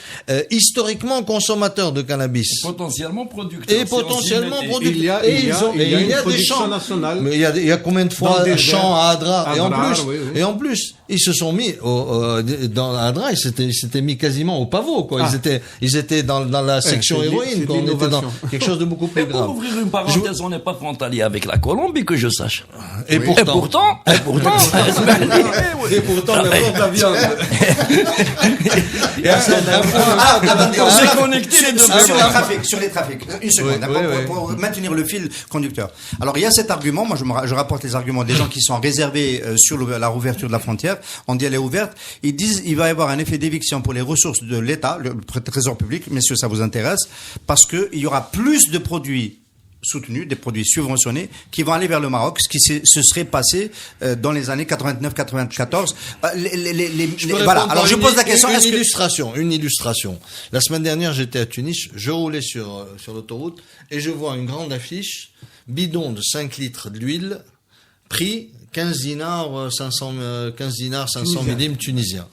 Speaker 4: historiquement consommateur de cannabis.
Speaker 5: Potentiellement producteur.
Speaker 4: Et potentiellement producteur.
Speaker 6: Il y a une production nationale.
Speaker 4: Mais il y a combien de fois
Speaker 6: des
Speaker 4: champs à Adra,
Speaker 6: oui.
Speaker 4: et en plus, ils se sont mis dans Adra, ils s'étaient mis quasiment au pavot, quoi. Ils étaient dans la section héroïne, quoi. On était dans quelque chose de beaucoup plus grave.
Speaker 5: Pour ouvrir une parenthèse, on n'est pas frontalier avec la Colombie, que je sache.
Speaker 4: Et pourtant,
Speaker 5: Et pourtant,
Speaker 4: n'importe la viande.
Speaker 5: on s'est connecté les deux.
Speaker 3: Sur les trafics. Une seconde, pour maintenir le fil conducteur. Alors, il y a cet argument, moi je rapporte les arguments des gens qui sont réservés sur la rouverture de la frontière. On dit elle est ouverte. Ils disent il va y avoir un effet d'éviction pour les ressources de l'État, le trésor public, messieurs, ça vous intéresse, parce qu'il y aura plus de produits soutenus, des produits subventionnés, qui vont aller vers le Maroc, ce qui se serait passé dans les années 89-94. Voilà. Alors je pose la question.
Speaker 4: Une illustration. La semaine dernière, j'étais à Tunis, je roulais sur l'autoroute et je vois une grande affiche, bidon de 5 litres d'huile, prix 15 dinars 500 millim tunisiens.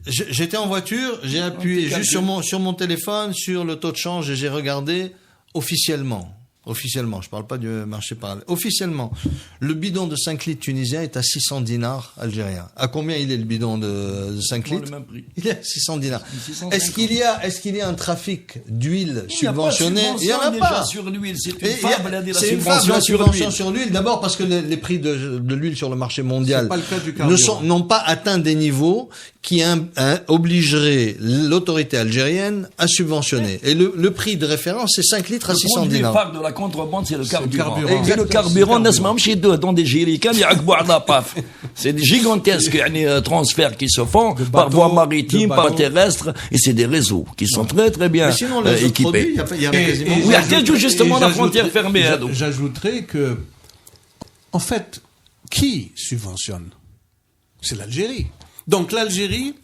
Speaker 4: J'étais en voiture, j'ai appuyé juste sur mon téléphone, sur le taux de change et j'ai regardé officiellement, je parle pas du marché parallèle, officiellement, le bidon de 5 litres tunisien est à 600 dinars algériens. À combien il est le bidon de 5 litres?
Speaker 5: Le même prix.
Speaker 4: Il est à 600 dinars. Est-ce qu'il y a un trafic d'huile subventionné?
Speaker 5: Il y en a pas. Sur l'huile, c'est une fable, la subvention
Speaker 4: sur l'huile. D'abord parce que les prix de l'huile sur le marché mondial n'ont pas atteint des niveaux qui obligeraient l'autorité algérienne à subventionner. Et le prix de référence, c'est 5 litres à 600 dinars.
Speaker 5: Le phare de la contrebande, c'est le carburant.
Speaker 4: Et
Speaker 5: le carburant, dans des jerrycans, c'est des gigantesques transferts qui se font par voie maritime, par terrestre, et c'est des réseaux qui sont très très bien équipés. Oui, justement la frontière fermée.
Speaker 6: J'ajouterais que, en fait, qui subventionne? C'est l'Algérie. Donc l'Algérie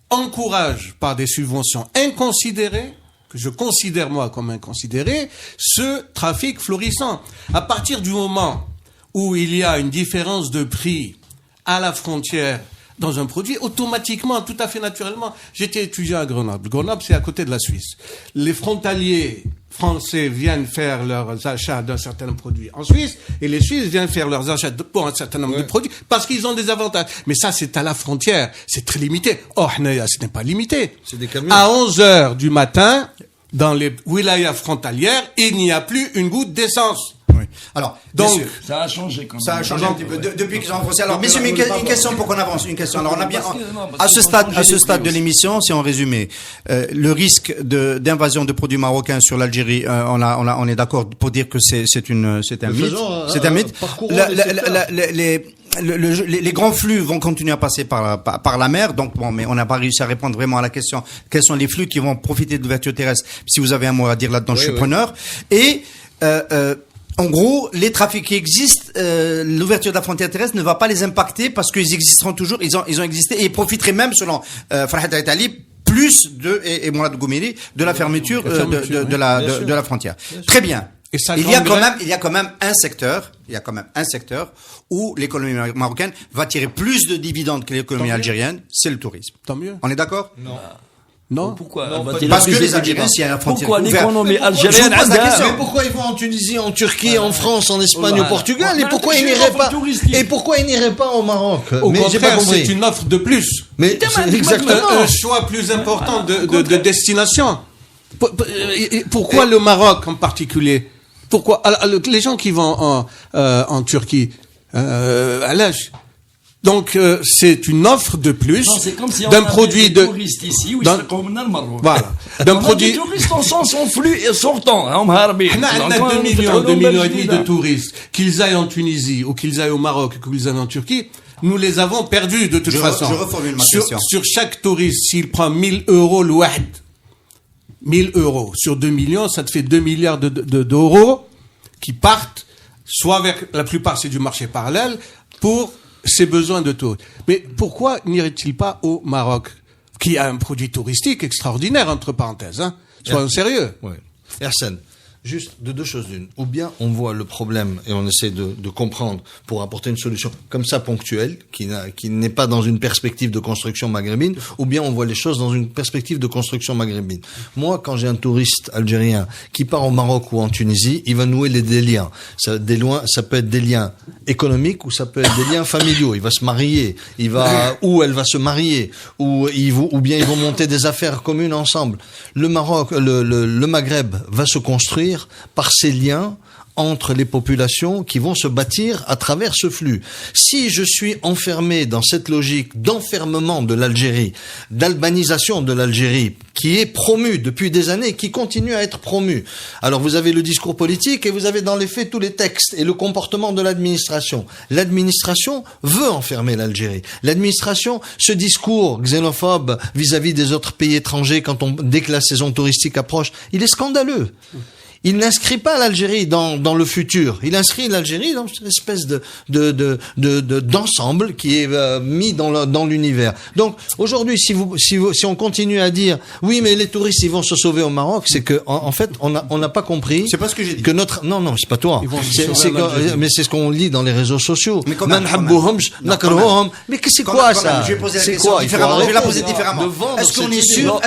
Speaker 6: encourage par des subventions inconsidérées, que je considère moi comme inconsidéré, ce trafic florissant. À partir du moment où il y a une différence de prix à la frontière dans un produit, automatiquement, tout à fait naturellement, j'étais étudiant à Grenoble. Grenoble, c'est à côté de la Suisse. Les frontaliers français viennent faire leurs achats d'un certain produit en Suisse, et les Suisses viennent faire leurs achats pour un certain nombre de produits, parce qu'ils ont des avantages. Mais ça, c'est à la frontière. C'est très limité. Or, ce n'est pas limité.
Speaker 4: C'est des camions.
Speaker 6: À 11h du matin, dans les wilayas frontalières, il n'y a plus une goutte d'essence.
Speaker 3: Oui. Alors, donc, messieurs,
Speaker 5: ça a changé quand même.
Speaker 3: Ça a changé un petit peu depuis qu'ils ont avancé. Alors, messieurs, une question pour qu'on avance. Une question. Alors, on a bien, à ce stade de l'émission, si on résumait, le risque d'invasion de produits marocains sur l'Algérie, on est d'accord pour dire que c'est un mythe. Les grands flux vont continuer à passer par la mer. Donc, bon, mais on n'a pas réussi à répondre vraiment à la question. Quels sont les flux qui vont profiter de l'ouverture terrestre? Si vous avez un mot à dire là-dedans, je suis preneur. Et, en gros, les trafics qui existent, l'ouverture de la frontière terrestre ne va pas les impacter parce qu'ils existeront toujours, ils ont existé et ils profiteraient même, selon Farhat al-Itali, plus et Mourad Goumiri, de la fermeture de la frontière. Très bien.
Speaker 6: Et ça
Speaker 3: il y a quand même un secteur où l'économie marocaine va tirer plus de dividendes que l'économie algérienne, c'est le tourisme.
Speaker 6: Tant mieux.
Speaker 3: On est d'accord?
Speaker 6: Non.
Speaker 5: Pourquoi?
Speaker 3: Parce que les Algériens, s'il y a la frontière
Speaker 5: pourquoi l'économie algérienne
Speaker 4: mais pourquoi ils vont en Tunisie, en Turquie, en France, en Espagne, au Portugal, et pourquoi ils n'iraient pas au Maroc?
Speaker 6: Au contraire, c'est une offre de plus.
Speaker 4: Mais c'est exactement
Speaker 6: un choix plus important de destination. Pourquoi le Maroc en particulier? Pourquoi les gens qui vont en Turquie, à l'âge? Donc c'est une offre de plus d'un produit de
Speaker 5: touristes ici où ils se promenent le Maroc.
Speaker 6: Voilà. D'un produit.
Speaker 5: Les touristes en sens en flux et sortant. On a 2
Speaker 6: millions et demi de touristes, qu'ils aillent en Tunisie ou qu'ils aillent au Maroc ou qu'ils aillent en Turquie. Nous les avons perdus de toute façon.
Speaker 3: Je reformule ma question.
Speaker 6: Sur chaque touriste, s'il prend 1000 euros le wahd, 1000 euros sur 2 millions, ça te fait 2 milliards d'euros qui partent, soit vers, la plupart c'est du marché parallèle, pour ses besoins de tourisme. Mais pourquoi n'irait-il pas au Maroc, qui a un produit touristique extraordinaire, entre parenthèses, hein? Soyons sérieux.
Speaker 4: Oui. Arsène, Juste de deux choses d'une. Ou bien on voit le problème et on essaie de comprendre pour apporter une solution comme ça ponctuelle, qui n'est pas dans une perspective de construction maghrébine, ou bien on voit les choses dans une perspective de construction maghrébine. Moi, quand j'ai un touriste algérien qui part au Maroc ou en Tunisie, il va nouer des liens. Ça peut être des liens économiques ou ça peut être des liens familiaux. Il va se marier, ou elle va se marier, ou bien ils vont monter des affaires communes ensemble. Le Maroc, le Maghreb va se construire par ces liens entre les populations qui vont se bâtir à travers ce flux. Si je suis enfermé dans cette logique d'enfermement de l'Algérie, d'albanisation de l'Algérie, qui est promue depuis des années, qui continue à être promue. Alors vous avez le discours politique et vous avez dans les faits tous les textes et le comportement de l'administration. L'administration veut enfermer l'Algérie. L'administration, ce discours xénophobe vis-à-vis des autres pays étrangers dès que la saison touristique approche, il est scandaleux. Il n'inscrit pas l'Algérie dans le futur. Il inscrit l'Algérie dans une espèce d'ensemble qui est mis dans l'univers. Donc aujourd'hui, si on continue à dire oui, mais les touristes ils vont se sauver au Maroc, c'est que en fait on n'a pas compris.
Speaker 3: C'est pas ce que j'ai dit.
Speaker 4: Que non, c'est pas toi. Mais c'est ce qu'on lit dans les réseaux sociaux. Mais c'est quoi ça?
Speaker 3: Je vais poser la question différemment. Je vais la poser différemment. Est-ce qu'on est sûr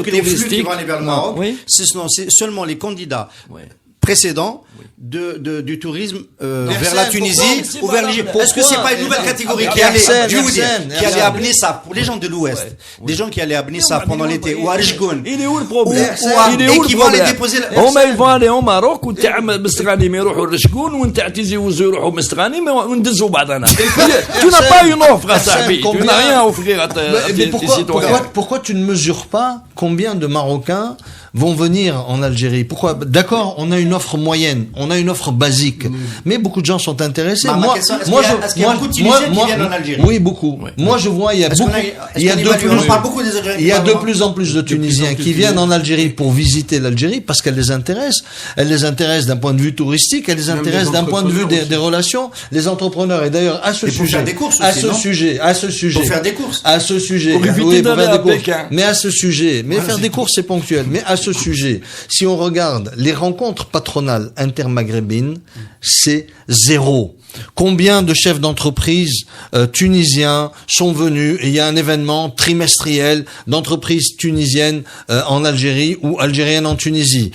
Speaker 3: que les flux qui vont aller vers le Maroc, c'est seulement les candidats précédents du tourisme vers la Tunisie ou vers l'Égypte? Est-ce que c'est pas une nouvelle catégorie qui allait à Blissa, pour les gens de l'Ouest, des gens qui allaient à Blissa pendant l'été, ou à Rishgoun,
Speaker 5: il est où le problème?
Speaker 3: et qui vont aller déposer
Speaker 5: ils vont aller au Maroc وتاع مستغاني ما يروحوا لرشقون وانت تيزيوزو يروحوا مستغاني وندزوا بعضنا. Tu n'as pas une offre à صاحبي, tu n'as rien à offrir à tes citoyens.
Speaker 4: Pourquoi tu ne mesures pas combien de Marocains vont venir en Algérie? Pourquoi? D'accord, on a une offre moyenne, on a une offre basique, mais beaucoup de gens sont intéressés.
Speaker 3: Est-ce qu'il y a beaucoup de Tunisiens qui viennent en Algérie?
Speaker 4: Oui, beaucoup. Moi, je vois, il y a de plus en plus de Tunisiens qui viennent en Algérie pour visiter l'Algérie parce qu'elle les intéresse. Elle les intéresse d'un point de vue touristique, elle les intéresse d'un point de vue des relations. Les entrepreneurs, et d'ailleurs, à ce sujet,
Speaker 3: pour faire des courses,
Speaker 4: mais à ce sujet, mais faire des courses c'est ponctuel, mais à ce sujet, si on regarde les rencontres patronales intermaghrébines, c'est zéro. Combien de chefs d'entreprise tunisiens sont venus et il y a un événement trimestriel d'entreprises tunisiennes en Algérie ou algériennes en Tunisie,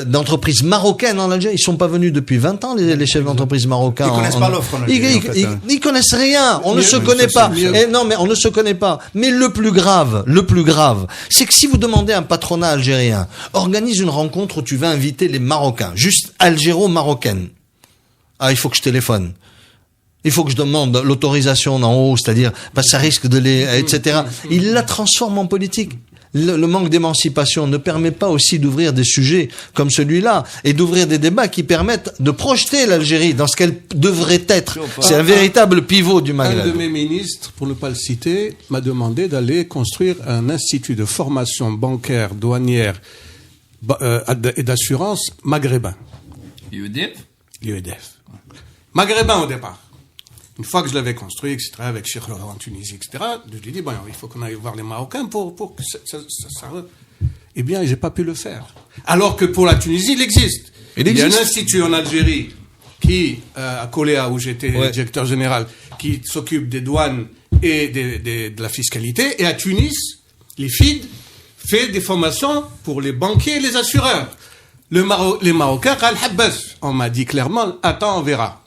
Speaker 4: d'entreprises marocaines en Algérie. Ils sont pas venus depuis 20 ans les chefs d'entreprise marocains.
Speaker 3: Ils connaissent pas l'offre en Algérie.
Speaker 4: Ils connaissent rien. On ne se connaît pas. Non, mais on ne se connaît pas. Mais le plus grave, c'est que si vous demandez à un patronat algérien, organise une rencontre où tu vas inviter les Marocains, juste algéro-marocaines. Ah, il faut que je téléphone. Il faut que je demande l'autorisation d'en haut, c'est-à-dire, parce que ça risque etc. Il la transforme en politique. Le manque d'émancipation ne permet pas aussi d'ouvrir des sujets comme celui-là et d'ouvrir des débats qui permettent de projeter l'Algérie dans ce qu'elle devrait être. C'est un véritable pivot du Maghreb.
Speaker 6: Un de mes ministres, pour ne pas le citer, m'a demandé d'aller construire un institut de formation bancaire, douanière et d'assurance maghrébin. L'UEDF. Maghrébin au départ. Une fois que je l'avais construit, etc., avec Cheikh en Tunisie, etc., je lui ai dit, il faut qu'on aille voir les Marocains pour que ça... Eh bien, j'ai pas pu le faire. Alors que pour la Tunisie, il existe. Il y a un institut en Algérie qui, à Coléa, où j'étais directeur général, qui s'occupe des douanes et de la fiscalité. Et à Tunis, l'IFID fait des formations pour les banquiers et les assureurs. Les Marocains, on m'a dit clairement, attends, on verra.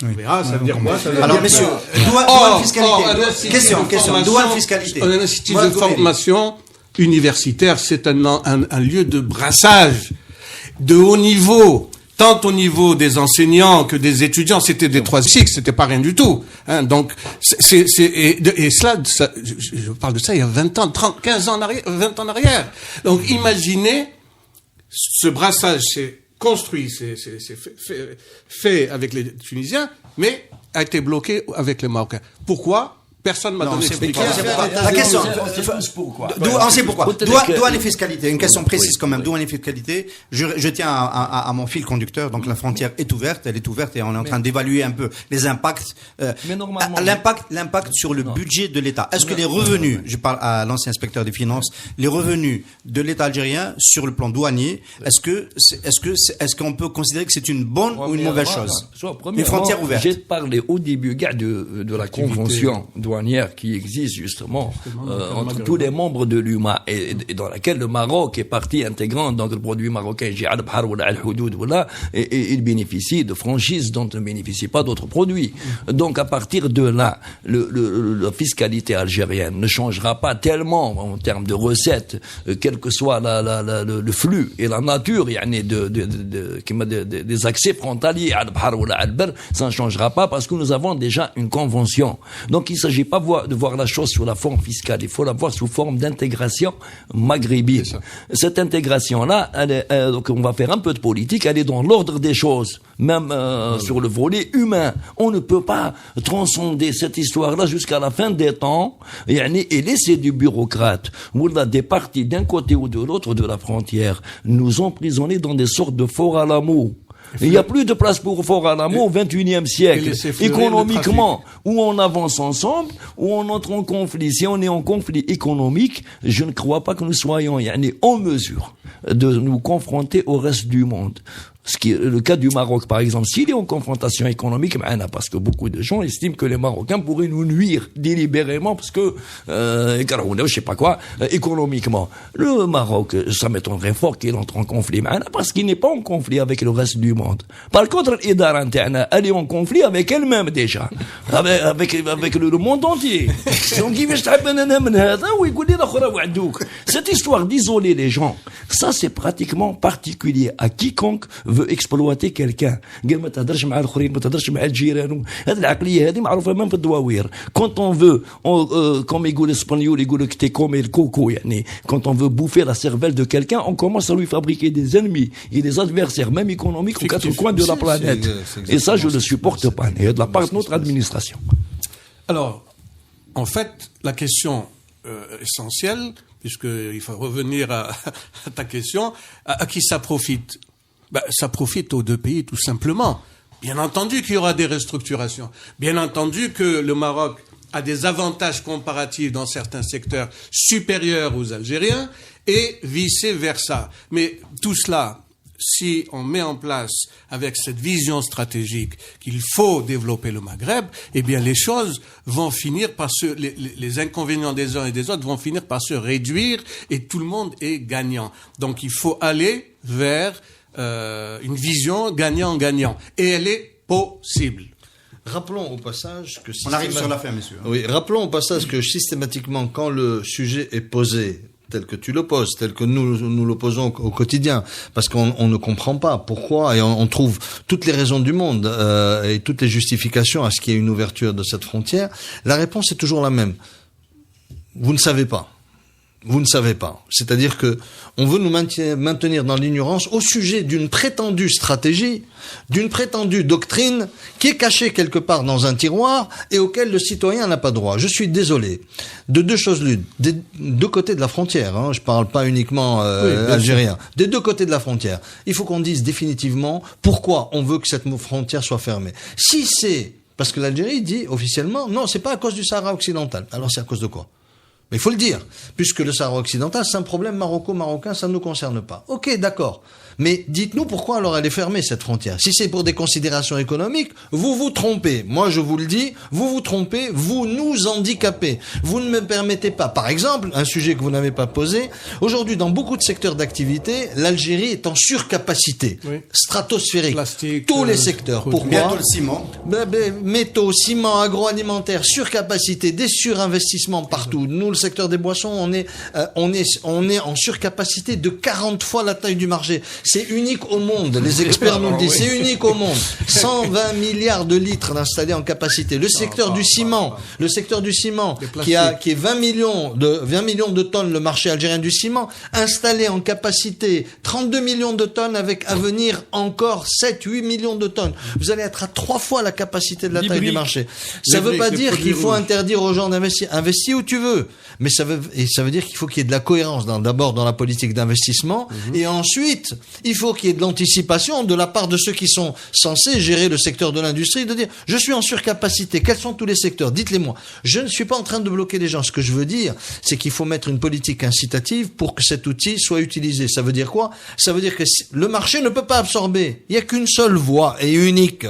Speaker 6: On verra, ça veut dire quoi?
Speaker 3: Alors, messieurs, douane fiscalité. Question, douane fiscalité.
Speaker 6: Un institut de formation universitaire, c'est un lieu de brassage de haut niveau, tant au niveau des enseignants que des étudiants. C'était des 3 cycles, c'était pas rien du tout. Donc, et cela, je parle de ça il y a 20 ans, 30, 15 ans en arrière, 20 ans en arrière. Donc, imaginez, ce brassage, c'est construit, c'est fait avec les Tunisiens, mais a été bloqué avec les Marocains. Pourquoi? Personne m'a donné explication.
Speaker 3: La question,
Speaker 5: pourquoi.
Speaker 3: on sait pourquoi.
Speaker 5: Peut-être
Speaker 3: Douane et fiscalité, une question précise quand même. Douane et fiscalité, je tiens à mon fil conducteur. Donc la frontière est ouverte, elle est ouverte et on est en train d'évaluer un peu les impacts.
Speaker 5: Mais normalement,
Speaker 3: l'impact sur le budget de l'État. Est-ce que les revenus, je parle à l'ancien inspecteur des finances, les revenus de l'État algérien sur le plan douanier, est-ce qu'on peut considérer que c'est une bonne ou une mauvaise chose? Une frontière ouverte.
Speaker 5: J'ai parlé au début de la convention douanière qui existe justement entre tous les membres de l'UMA et dans laquelle le Maroc est partie intégrante, donc le produit marocain et il bénéficie de franchises dont ne bénéficient pas d'autres produits. Donc à partir de là, la fiscalité algérienne ne changera pas tellement en termes de recettes, quel que soit le flux et la nature des accès frontaliers à Bahar ou à Alber, ça ne changera pas parce que nous avons déjà une convention. Donc il ne s'agit pas de voir la chose sous la forme fiscale, il faut la voir sous forme d'intégration maghrébine. Cette intégration-là, donc on va faire un peu de politique, elle est dans l'ordre des choses, même sur le volet humain. On ne peut pas transcender cette histoire-là jusqu'à la fin des temps et laisser du bureaucrate ou des partis d'un côté ou de l'autre de la frontière nous emprisonner dans des sortes de forts à l'amour. Il n'y a plus de place pour Fort Alamo au XXIe siècle. Économiquement, où on avance ensemble, où on entre en conflit. Si on est en conflit économique, je ne crois pas que nous soyons en mesure de nous confronter au reste du monde. Ce qui est le cas du Maroc, par exemple, s'il est en confrontation économique, parce que beaucoup de gens estiment que les Marocains pourraient nous nuire délibérément parce que, je sais pas quoi, économiquement. Le Maroc, ça m'étonnerait fort qu'il entre en conflit, parce qu'il n'est pas en conflit avec le reste du monde. Par contre, l'Idara interne, elle est en conflit avec elle-même déjà, avec le monde entier. Donc, cette histoire d'isoler les gens, ça c'est pratiquement particulier à quiconque veut exploiter quelqu'un. Quand on veut, comme ils disent l'Espagnol, quand on veut bouffer la cervelle de quelqu'un, on commence à lui fabriquer des ennemis et des adversaires, même économiques, aux quatre coins de la planète. Et ça, je ne le supporte pas. Et de la part de notre administration.
Speaker 6: Alors, en fait, la question essentielle, puisqu'il faut revenir à ta question, à qui ça profite? Ça profite aux deux pays, tout simplement. Bien entendu qu'il y aura des restructurations. Bien entendu que le Maroc a des avantages comparatifs dans certains secteurs supérieurs aux Algériens et vice-versa. Mais tout cela, si on met en place avec cette vision stratégique qu'il faut développer le Maghreb, eh bien les choses vont finir par les inconvénients des uns et des autres vont finir par se réduire et tout le monde est gagnant. Donc il faut aller vers une vision gagnant-gagnant. Et elle est possible.
Speaker 4: Rappelons au passage que...
Speaker 3: On arrive sur la fin, messieurs.
Speaker 4: Oui, rappelons au passage que systématiquement, quand le sujet est posé tel que tu le poses, tel que nous le posons au quotidien, parce qu'on ne comprend pas pourquoi, et on trouve toutes les raisons du monde et toutes les justifications à ce qu'il y ait une ouverture de cette frontière, la réponse est toujours la même. Vous ne savez pas. Vous ne savez pas. C'est-à-dire que on veut nous maintenir dans l'ignorance au sujet d'une prétendue stratégie, d'une prétendue doctrine qui est cachée quelque part dans un tiroir et auquel le citoyen n'a pas droit. Je suis désolé. De deux choses l'une. Des deux côtés de la frontière, je parle pas uniquement algérien. Des deux côtés de la frontière. Il faut qu'on dise définitivement pourquoi on veut que cette frontière soit fermée. Si c'est parce que l'Algérie dit officiellement, non, c'est pas à cause du Sahara occidental. Alors c'est à cause de quoi? Mais il faut le dire, puisque le Sahara occidental, c'est un problème maroco-marocain, ça ne nous concerne pas. Ok, d'accord. Mais dites-nous pourquoi alors elle est fermée, cette frontière. Si c'est pour des considérations économiques, vous vous trompez. Moi, je vous le dis, vous vous trompez, vous nous handicapez. Vous ne me permettez pas. Par exemple, un sujet que vous n'avez pas posé, aujourd'hui, dans beaucoup de secteurs d'activité, l'Algérie est en surcapacité, stratosphérique.
Speaker 6: Plastique,
Speaker 4: tous les secteurs. Pourquoi?
Speaker 3: Bientôt le ciment.
Speaker 4: Métaux, ciment, agroalimentaire, surcapacité, des surinvestissements partout. Nous le secteur des boissons, on est en surcapacité de 40 fois la taille du marché. C'est unique au monde. Les experts nous le disent. C'est unique au monde. 120 milliards de litres installés en capacité. Le secteur du ciment, qui est 20 millions de tonnes, le marché algérien du ciment, installé en capacité 32 millions de tonnes avec à venir encore 7-8 millions de tonnes. Vous allez être à 3 fois la capacité de la taille du marché. Ça veut pas dire qu'il faut interdire aux gens d'investir. Investis où tu veux. Mais ça veut dire qu'il faut qu'il y ait de la cohérence d'abord dans la politique d'investissement, et ensuite, il faut qu'il y ait de l'anticipation de la part de ceux qui sont censés gérer le secteur de l'industrie, de dire, je suis en surcapacité, quels sont tous les secteurs? Dites-les-moi. Je ne suis pas en train de bloquer les gens. Ce que je veux dire, c'est qu'il faut mettre une politique incitative pour que cet outil soit utilisé. Ça veut dire quoi? Ça veut dire que le marché ne peut pas absorber. Il n'y a qu'une seule voie et unique.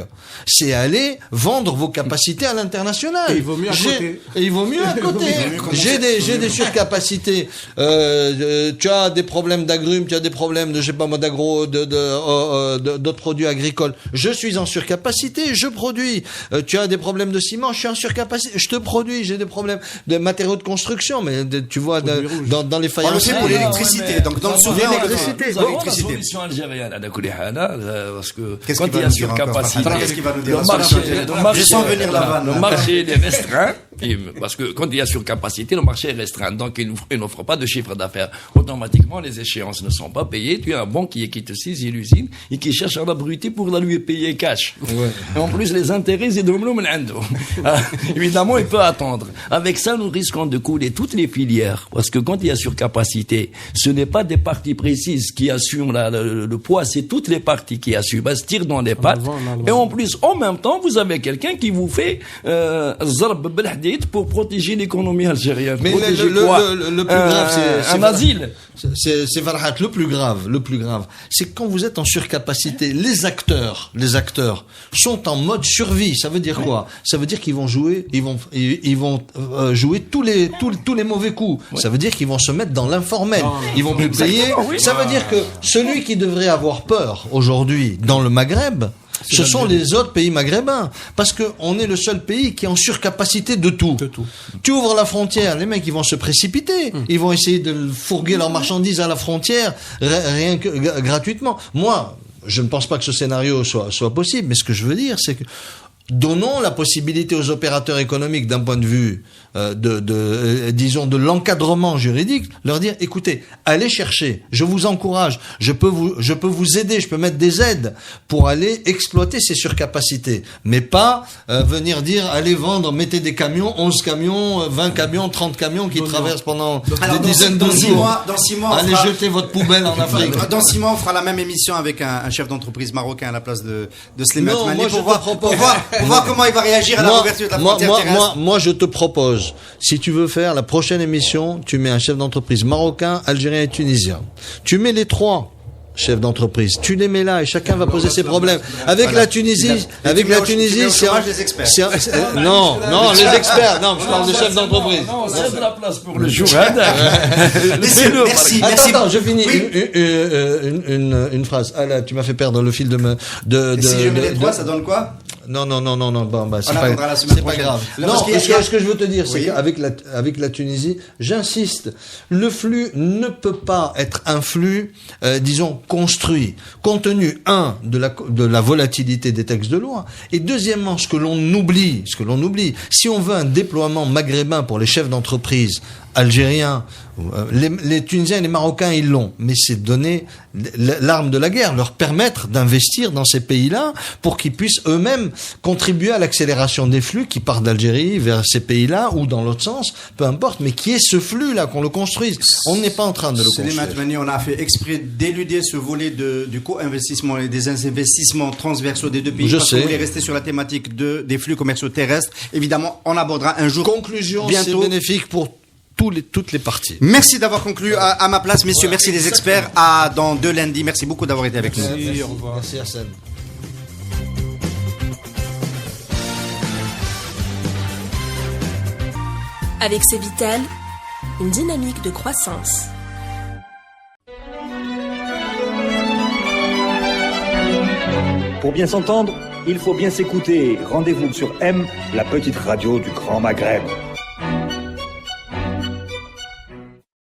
Speaker 4: C'est aller vendre vos capacités à l'international.
Speaker 6: Et il vaut mieux à côté.
Speaker 4: J'ai des surcapacités. Tu as des problèmes d'agrumes, tu as des problèmes de, je sais pas moi, d'agro, d'autres produits agricoles. Je suis en surcapacité, je produis. Tu as des problèmes de ciment, je suis en surcapacité, je te produis. J'ai des problèmes de matériaux de construction, mais tu vois, dans les faïences.
Speaker 3: On le fait pour l'électricité. Donc, dans le souvenir,
Speaker 5: l'électricité. La solution algérienne, parce que quand il y a surcapacité, le marché est restreint, parce que quand il y a surcapacité, le marché est restreint, donc il n'offre pas de chiffre d'affaires. Automatiquement, les échéances ne sont pas payées. Tu as un banquier qui te saisit l'usine et qui cherche à l'abruti pour la lui payer cash. Ouais. Et en plus, les intérêts, c'est de évidemment, il peut attendre. Avec ça, nous risquons de couler toutes les filières, parce que quand il y a surcapacité, ce n'est pas des parties précises qui assurent le poids, c'est toutes les parties qui assurent. Bah, se tirent dans les pattes. Et en plus, en même temps, vous avez quelqu'un qui vous fait pour protéger l'économie algérienne.
Speaker 4: Mais le plus grave, c'est
Speaker 5: un asile.
Speaker 4: C'est Farhat, le plus grave, c'est quand vous êtes en surcapacité, les acteurs sont en mode survie. Ça veut dire quoi? Ça veut dire qu'ils vont jouer, ils vont jouer tous les mauvais coups. Ouais. Ça veut dire qu'ils vont se mettre dans l'informel. Ils vont plus payer. Oui. Ça veut dire que celui qui devrait avoir peur aujourd'hui dans le Maghreb, ce sont les autres pays maghrébins. Parce que on est le seul pays qui est en surcapacité de tout. Tu ouvres la frontière, les mecs, ils vont se précipiter. Ils vont essayer de fourguer leurs marchandises à la frontière, rien que gratuitement. Moi, je ne pense pas que ce scénario soit possible, mais ce que je veux dire, c'est que donnons la possibilité aux opérateurs économiques d'un point de vue disons de l'encadrement juridique, leur dire écoutez, allez chercher, je vous encourage, je peux vous aider, je peux mettre des aides pour aller exploiter ces surcapacités, mais pas venir dire allez vendre, mettez des camions, 11 camions, 20 camions, 30 camions qui traversent pendant des dizaines de jours.
Speaker 3: Dans 6 mois,
Speaker 4: allez jeter votre poubelle en Afrique.
Speaker 3: Dans 6 mois, on fera la même émission avec un chef d'entreprise marocain à la place de Slimane Toumani pour voir comment il va réagir à la ouverture de la frontière terrestre.
Speaker 4: Moi, je te propose, si tu veux faire la prochaine émission, tu mets un chef d'entreprise marocain, algérien et tunisien. Tu mets les 3 chefs d'entreprise, tu les mets là et chacun va poser ses problèmes. Avec la Tunisie, c'est non, les experts. Non, je parle de chefs d'entreprise.
Speaker 5: Non, c'est de la place pour le jour.
Speaker 3: Merci.
Speaker 4: Attends, je finis une phrase. Ah là, tu m'as fait perdre le fil de
Speaker 3: si je mets les 3, ça donne quoi?
Speaker 4: Non, c'est pas grave. Non, ce que je veux te dire, c'est qu'avec la Tunisie, j'insiste, le flux ne peut pas être un flux, disons, construit, compte tenu, de la volatilité des textes de loi, et deuxièmement, ce que l'on oublie, si on veut un déploiement maghrébin pour les chefs d'entreprise algériens, les Tunisiens et les Marocains, ils l'ont, mais c'est donner l'arme de la guerre, leur permettre d'investir dans ces pays-là pour qu'ils puissent eux-mêmes contribuer à l'accélération des flux qui partent d'Algérie vers ces pays-là ou dans l'autre sens, peu importe, mais qui est ce flux-là, qu'on le construise. On n'est pas en train de le construire.
Speaker 3: On a fait exprès d'éluder ce volet du co-investissement et des investissements transversaux des deux pays. Parce que vous voulez rester sur la thématique des flux commerciaux terrestres. Évidemment, on abordera un jour.
Speaker 4: Conclusion, c'est bénéfique pour toutes les parties.
Speaker 3: Merci d'avoir conclu à ma place, messieurs. Merci les experts. Dans 2 lundis. Merci beaucoup d'avoir été avec nous.
Speaker 6: Merci, au revoir.
Speaker 4: Merci Hassan.
Speaker 2: Avec Cevital, une dynamique de croissance.
Speaker 1: Pour bien s'entendre, il faut bien s'écouter. Rendez-vous sur M, la petite radio du Grand Maghreb.